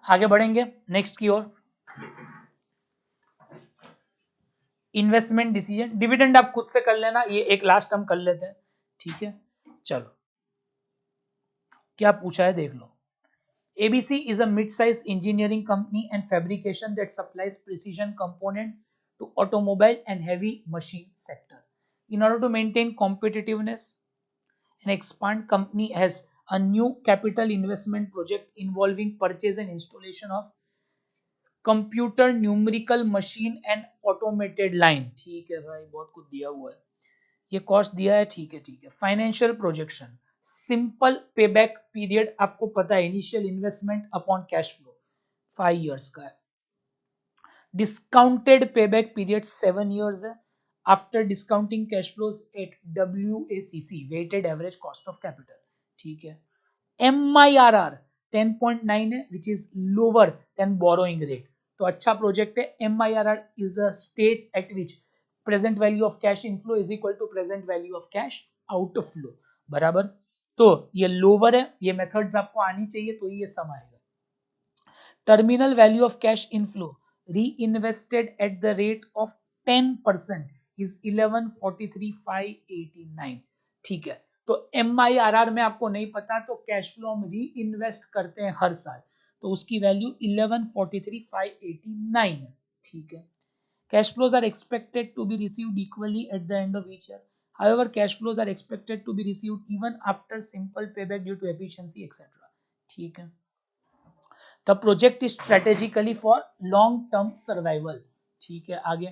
आगे बढ़ेंगे नेक्स्ट की ओर। इन्वेस्टमेंट डिसीजन, डिविडेंड आप खुद से कर लेना, ये एक लास्ट हम कर लेते हैं, ठीक है। चलो, क्या पूछा है देख लो। ABC is a mid-sized engineering company and fabrication that supplies precision component to automobile and heavy machine sector. In order to maintain competitiveness and expand, company has a new capital investment project involving purchase and installation of computer numerical machine and automated line. ठीक है भाई, बहुत कुछ दिया हुआ है, ये cost दिया है, ठीक है ठीक है। Financial projection, simple payback period आपको पता है, initial investment upon cash flow 5 years का है। डिस्काउंटेड पेबैक पीरियड 7 इयर्स है after discounting cash flows at WACC, weighted average cost of capital, ठीक है। MIRR 10.9 है which is lower than borrowing rate, तो अच्छा प्रोजेक्ट है. MIRR is the stage at which present value of cash inflow is equal to present value of cash outflow. बराबर. तो ये lower है, ये मेथड्स आपको आनी चाहिए तो ये सम आएगा. Terminal value of cash inflow reinvested at the rate of 10% is 1143,589. ठीक है. तो MIRR में आपको नहीं पता तो कैश फ्लो हम री इन्वेस्ट करते हैं हर साल, तो उसकी वैल्यू 1143,589 है. ठीक है. Cash flows are expected to be received equally at the end of each year. However, cash flows are expected to be received even after simple payback due to efficiency, etc. ठीक है. The project is strategically for long-term survival. ठीक है. आगे.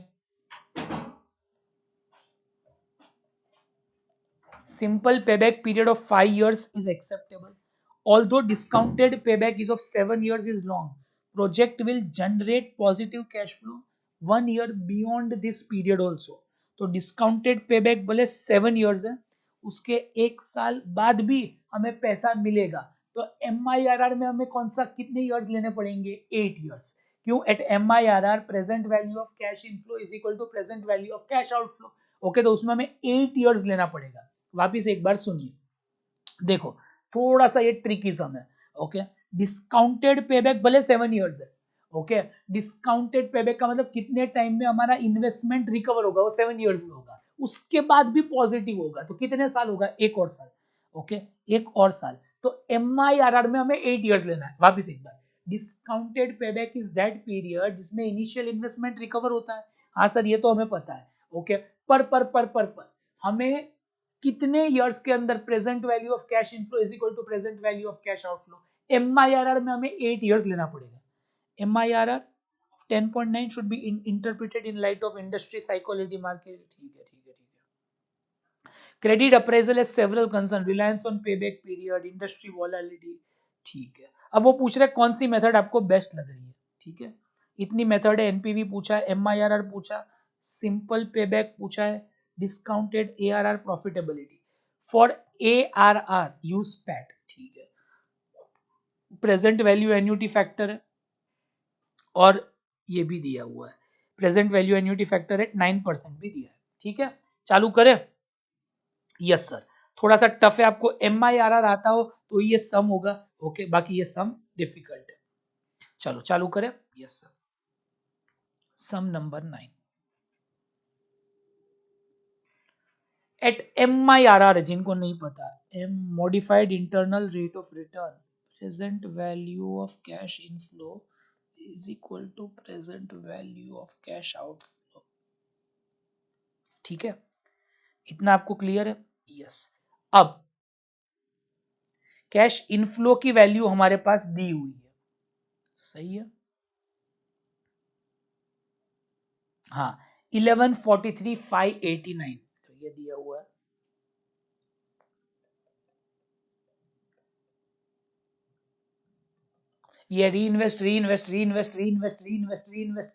Simple payback period of 5 years is acceptable. Although discounted payback is of 7 years is long, project will generate positive cash flow 1 year beyond this period also. तो discounted payback भले 7 years है, उसके 1 साल बाद भी हमें पैसा मिलेगा. तो MIRR में हमें कौन सा कितने years लेने पड़ेंगे? 8 years. क्यों? At MIRR present value of cash inflow is equal to present value of cash outflow. Okay, तो उसमें हमें 8 years लेना पड़ेगा. वापिस एक बार सुनिए, देखो थोड़ा सा ये ट्रिकी सम है. ओके, डिस्काउंटेड पेबैक भले 7 years है. ओके, डिस्काउंटेड पेबैक का मतलब कितने टाइम में हमारा इन्वेस्टमेंट रिकवर होगा, वो 7 years में होगा, उसके बाद भी पॉजिटिव होगा. तो कितने साल होगा? 1 और साल. ओके, 1 और साल. तो MIRR में हमें 8 years लेना है. वापिस एक बार, discounted payback is that period जिसमें इनिशियल इन्वेस्टमेंट रिकवर होता है. हाँ सर, ये तो हमें पता है. ओके, पर हमें कितने इयर्स के अंदर present value of cash inflow is equal to present value of cash outflow. MIRR में हमें 8 years लेना पड़ेगा. MIRR 10.9 should be interpreted in light of industry psychology market. ठीक है. Credit appraisal has several concerns, reliance on payback period, industry volatility. ठीक है. अब वो पूछ रहे कौन सी मेथड आपको बेस्ट लग रही है. ठीक है, इतनी मेथड है. NPV पूछा है, MIRR पूछा, सिंपल पेबैक पूछा है, discounted ARR profitability. For ARR use PAT. ठीक है. प्रेजेंट वैल्यू एन्युटी फैक्टर है और ये भी दिया हुआ है. प्रेजेंट वैल्यू एन्युटी फैक्टर है 9% भी दिया है. ठीक है, चालू करें. यस सर, थोड़ा सा टफ है. आपको MIRR आता हो तो ये सम होगा. ओके, बाकी ये सम डिफिकल्ट है. चलो चालू करें. Yes sir, sum number 9. At MIRR, जिनको नहीं पता, modified internal rate of return, present value of cash inflow is equal to present value of cash outflow. ठीक है, इतना आपको क्लियर है. यस. अब कैश इनफ्लो की वैल्यू हमारे पास दी हुई है. सही है. हाँ, 1143,589 तो ये दिया हुआ है. ये री इन्वेस्ट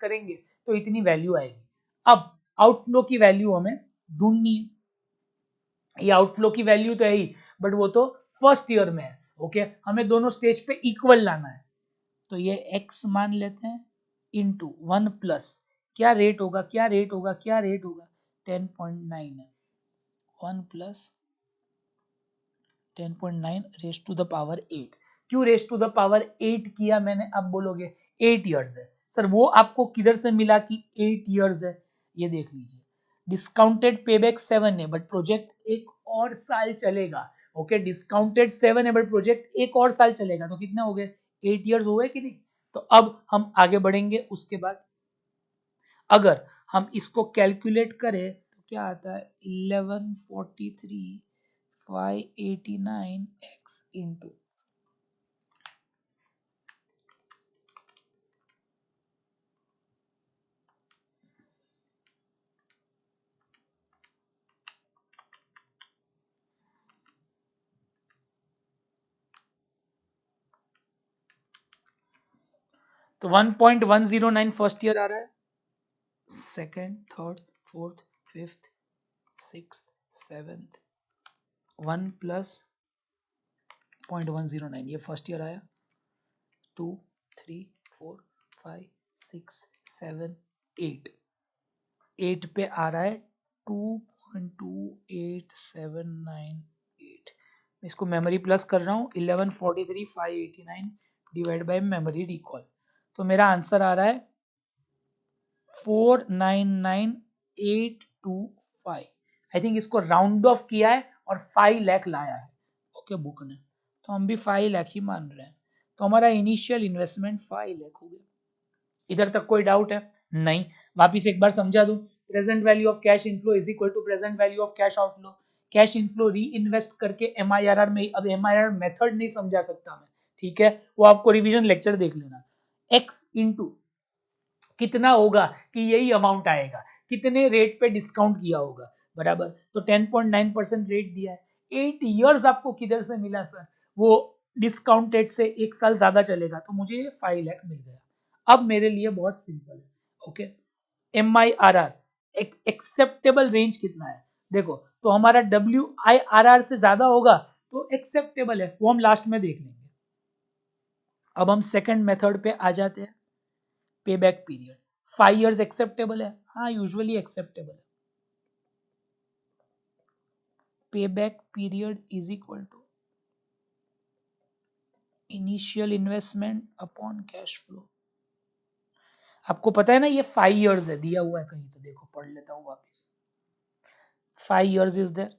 करेंगे तो इतनी वैल्यू आएगी. अब आउटफ्लो की वैल्यू हमें ढूंढनी है. ये आउटफ्लो की वैल्यू तो है ही, बट वो तो फर्स्ट ईयर में है. ओके, हमें दोनों स्टेज पे इक्वल लाना है. तो ये x मान लेते हैं इंटू 1 प्लस क्या रेट होगा 10.9 है. 1 plus 10.9 raise to the power 8. क्यों रेस टू द पावर 8 किया मैंने? अब बोलोगे 8 years है सर. वो आपको किधर से मिला कि 8 years है? ये देख लीजिए, डिस्काउंटेड पेबैक 7 है बट प्रोजेक्ट 1 और साल चलेगा. ओके, डिस्काउंटेड 7 है बट प्रोजेक्ट 1 और साल चलेगा, तो कितने हो गए? 8 years हुए कि नहीं? तो अब हम आगे बढ़ेंगे. उसके बाद अगर हम इसको कैलकुलेट करें तो क्या आता है? 1143,589 इंटू तो 1.109 फर्स्ट ईयर आ रहा है. Second, third, fourth, fifth, sixth, seventh, 1 plus 0.109 ये फर्स्ट ईयर आया. 2 3 4 5 6 7 8 8 पे आ रहा है 2.28798। इसको मेमोरी प्लस कर रहा हूँ 1143,589 डिवाइड बाय मेमोरी रिकॉल, तो मेरा आंसर आ रहा है 499,825। आई थिंक इसको राउंड ऑफ किया है और 5 लाख लाया है ओके बुक ने, तो हम भी 5 लाख ही मान रहे हैं, तो हमारा इनिशियल इन्वेस्टमेंट 5 लाख हो गया। इधर तक कोई डाउट है? नहीं। वापिस एक बार समझा दूं, present value of cash inflow is equal to present value of cash outflow. Cash inflow reinvest करके एमआईआरआर में, अब एमआईआरआर मेथड नहीं समझा सकता मैं, ठीक है, वो आपको रिवीजन लेक्चर देख लेना। एक्स इंटू कितना होगा कि यही अमाउंट आएगा, कितने रेट पे डिस्काउंट किया होगा, बराबर, तो 10.9% रेट दिया है। 8 इयर्स आपको किधर से मिला सर? वो डिस्काउंटेड से 1 साल ज्यादा चलेगा, तो मुझे 5 लाख मिल गया। अब मेरे लिए बहुत सिंपल है, ओके। MIRR एक्सेप्टेबल रेंज कितना है? देखो, तो हमारा WIRR से ज्यादा होगा तो एक्सेप्टेबल है, वो हम लास्ट में देख लेंगे। अब हम सेकंड मेथड पे आ जाते हैं, पे बैक पीरियड। 5 इयर्स एक्सेप्टेबल है? हाँ, यूजुअली एक्सेप्टेबल है। Pay back period is equal to initial investment upon cash flow. आपको पता है ना ये 5 इयर्स है, दिया हुआ है कहीं, तो देखो पढ़ लेता हूँ वापस। 5 इयर्स इज देयर,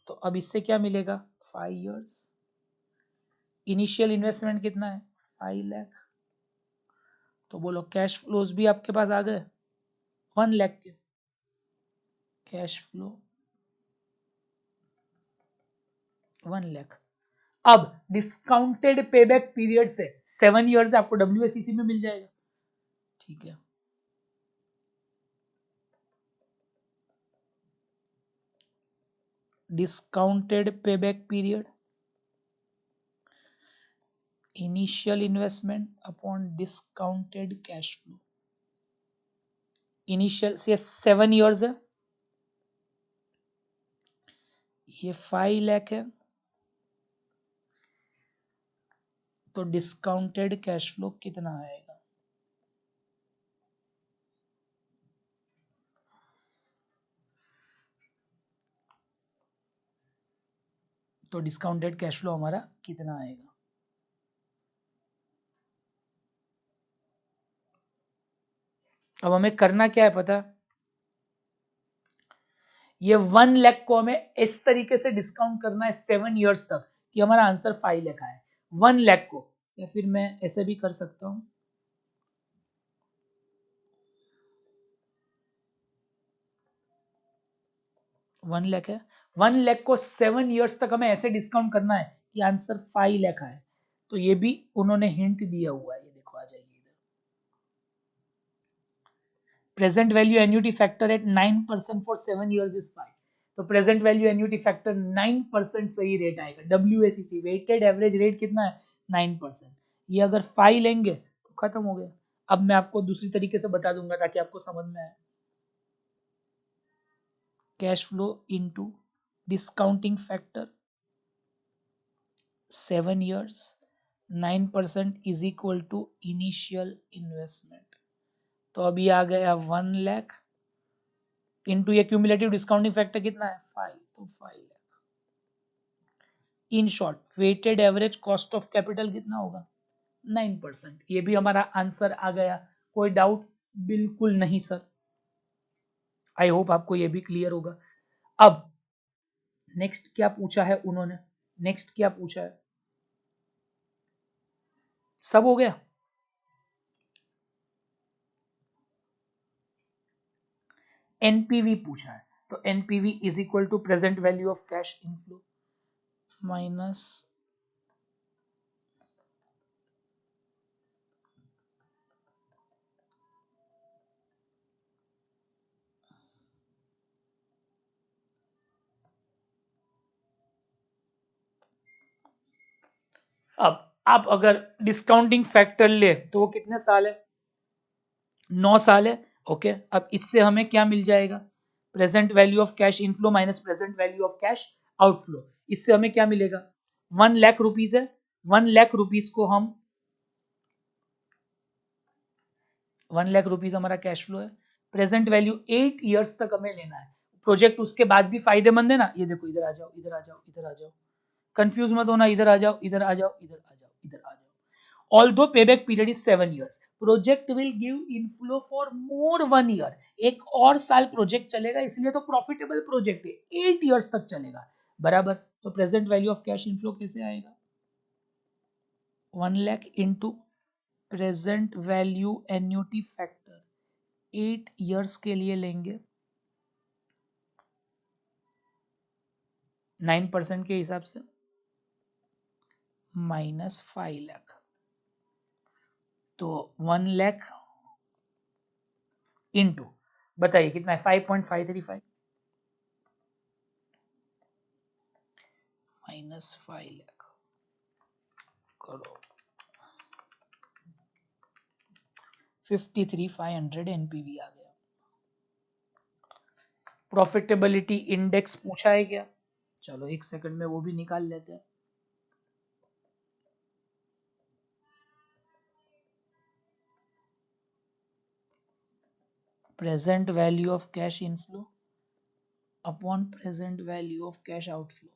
तो अब इससे क्या मिलेगा? 5 इयर्स, इनिशियल इन्वेस्टमेंट कितना है? 5 लाख, तो बोलो कैश फ्लोज भी आपके पास आ गए 1 लाख के। Cash flow 1 lakh. अब डिस्काउंटेड पेबैक पीरियड से 7 इयर्स आपको WACC में मिल जाएगा, ठीक है। Discounted payback period, initial investment upon discounted cash flow. Initial से 7 इयर्स है, ये 5 लाख है, तो डिस्काउंटेड कैश फ्लो कितना आएगा? तो डिस्काउंटेड कैश फ्लो हमारा कितना आएगा? अब हमें करना क्या है पता? ये 1 लाख को हमें इस तरीके से डिस्काउंट करना है 7 इयर्स तक कि हमारा आंसर 5 लाख आए। 1 लाख को, या फिर मैं ऐसे भी कर सकता हूं, वन लाख है, 1 लाख को 7 इयर्स तक हमें ऐसे डिस्काउंट करना है कि आंसर 5 लाख आए। तो ये भी उन्होंने हिंट दिया हुआ है, ये देखो आ जाइए इधर। Present value annuity factor at 9% for 7 years is 5, तो प्रेजेंट वैल्यू एन्युटी फैक्टर 9% सही रेट आएगा। WACC वेटेड एवरेज रेट कितना है? 9%। ये अगर 5 लेंगे तो खत्म हो गया। अब मैं आपको दूसरी तरीके से बता दूंगा ताकि आपको समझ में आए। Cash flow into discounting factor 7 years 9% is equal to initial investment. तो अभी आ गया 1 लाख इंटू ये क्यूमुलेटिव डिस्काउंटिंग फैक्टर कितना है? 5, तो 5 lakh. In short weighted average cost of capital कितना होगा? 9%। ये भी हमारा आंसर आ गया। कोई डाउट? बिल्कुल नहीं सर। आई होप आपको ये भी क्लियर होगा। अब नेक्स्ट क्या पूछा है उन्होंने? नेक्स्ट क्या पूछा है? सब हो गया? एनपीवी पूछा है, तो NPV is equal to present value of cash inflow minus अब आप अगर डिस्काउंटिंग फैक्टर ले तो वो कितने साल है? 9 साल है, ओके। अब इससे हमें क्या मिल जाएगा? Present value of cash inflow minus present value of cash outflow. इससे हमें क्या मिलेगा? 1 लाख रुपीज है, 1 लाख रुपीज को हम 1 लाख रुपीज हमारा कैश फ्लो है। प्रेजेंट वैल्यू 8 इयर्स तक हमें लेना है। प्रोजेक्ट उसके बाद भी फायदेमंद है ना। ये देखो, इधर आ जाओ, इधर आ जाओ, इधर आ जाओ, कंफ्यूज मत होना, इधर आ जाओ, इधर आ जाओ, इधर आ जाओ, इधर आ जाओ। Although payback period is 7 years, project will give inflow for more 1 year. एक और साल प्रोजेक्ट चलेगा, इसलिए तो प्रॉफिटेबल प्रोजेक्ट है, 8 इयर्स तक चलेगा, बराबर। तो present value of cash inflow कैसे आएगा? 1 lakh into present value annuity factor 8 years के लिए लेंगे 9% के हिसाब से, माइनस 5 लाख, तो 1 लाख इंटू, बताइए कितना है? 5.535 माइनस 5 लाख करो 53,500 एनपीवी आ गया। प्रॉफिटेबिलिटी इंडेक्स पूछा है क्या? चलो एक सेकंड में वो भी निकाल लेते हैं। Present value of cash inflow upon present value of cash outflow,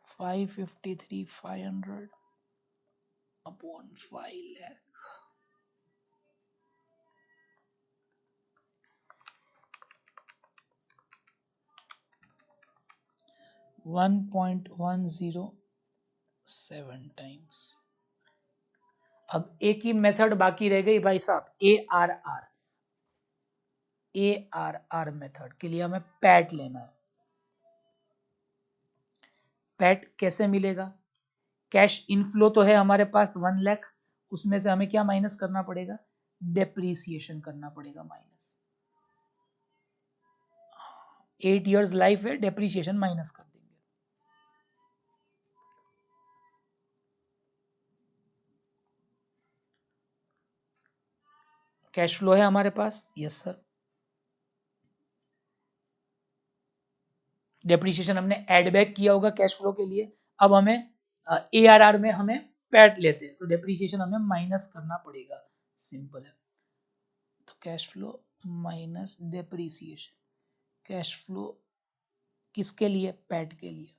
553,500 upon 5 lakh, $1.107 times. अब एक ही मेथड बाकी रह गई भाई साहब, ARR। ARR मेथड के लिए हमें पैट लेना है। पैट कैसे मिलेगा? कैश इनफ्लो तो है हमारे पास 1 लाख, उसमें से हमें क्या माइनस करना पड़ेगा? डेप्रीसिएशन करना पड़ेगा माइनस। 8 इयर्स लाइफ है, डेप्रीसिएशन माइनस कर देंगे। कैश फ्लो है हमारे पास, यस सर। डेप्रीसिएशन हमने एड बैक किया होगा कैश फ्लो के लिए। अब हमें ARR में हमें पैट लेते हैं, तो डेप्रीसिएशन हमें माइनस करना पड़ेगा, सिंपल है। तो cash flow minus depreciation, cash flow किसके लिए? पैट के लिए।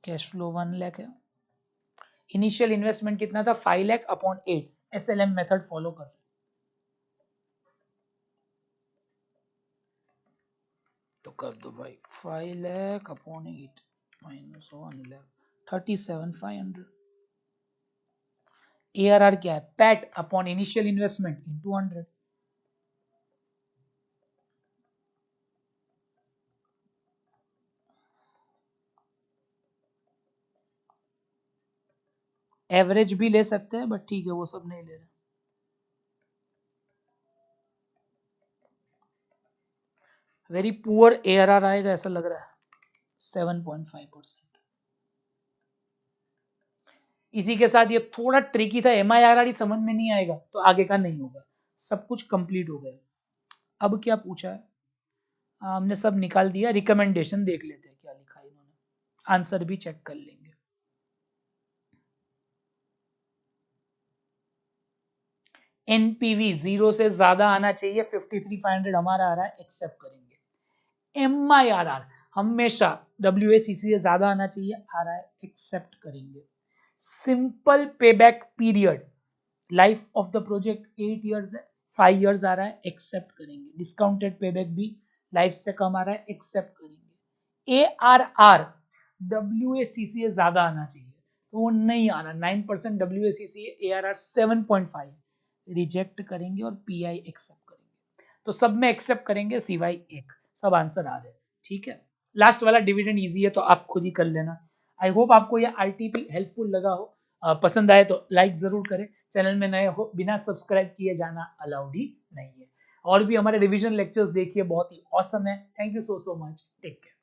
कैश फ्लो 1 लाख है। इनिशियल इन्वेस्टमेंट कितना था? 5 lakh upon 8, SLM method follow कर रहे। तो कर दो भाई, 5 lakh upon 8 minus 1 lakh, 37,500। ARR क्या है? PAT upon initial investment into 100। Average भी ले सकते हैं, बट ठीक है, वो सब नहीं ले रहे। वेरी पुअर ARR आएगा ऐसा लग रहा है, 7.5%। इसी के साथ ये थोड़ा ट्रिकी था, MIRR समझ में नहीं आएगा तो आगे का नहीं होगा। सब कुछ कंप्लीट हो गया। अब क्या पूछा है? हमने सब निकाल दिया। रिकमेंडेशन देख लेते हैं क्या लिखा है इन्होंने, आंसर भी चेक कर लेंगे। NPV 0 से ज्यादा आना चाहिए, 53,500 हमारा आ रहा है, एक्सेप्ट करेंगे। MIRR हमेशा WACC से ज्यादा आना चाहिए, आ रहा है, एक्सेप्ट करेंगे। Simple payback period, life of the project 8 years है, 5 इयर्स आ रहा है, एक्सेप्ट करेंगे। डिस्काउंटेड पेबैक भी लाइफ से कम आ रहा है, एक्सेप्ट करेंगे। ARR WACC से ज्यादा आना चाहिए, तो वो नहीं आ रहा, 9% WACC है, ARR 7.5, रिजेक्ट करेंगे और PI एक्सेप्ट करेंगे। तो सब में एक्सेप्ट करेंगे सिवाय एक, सब आंसर आ रहे हैं, ठीक है। लास्ट वाला डिविडेंड इजी है, तो आप खुद ही कर लेना। आई होप आपको ये RTP हेल्पफुल लगा हो। पसंद आए तो लाइक जरूर करें। चैनल में नए हो, बिना सब्सक्राइब किए जाना अलाउड ही नहीं है। और भी हमारे रिवीजन लेक्चर्स देखिए, बहुत ही ऑसम है। Thank you so much, take care.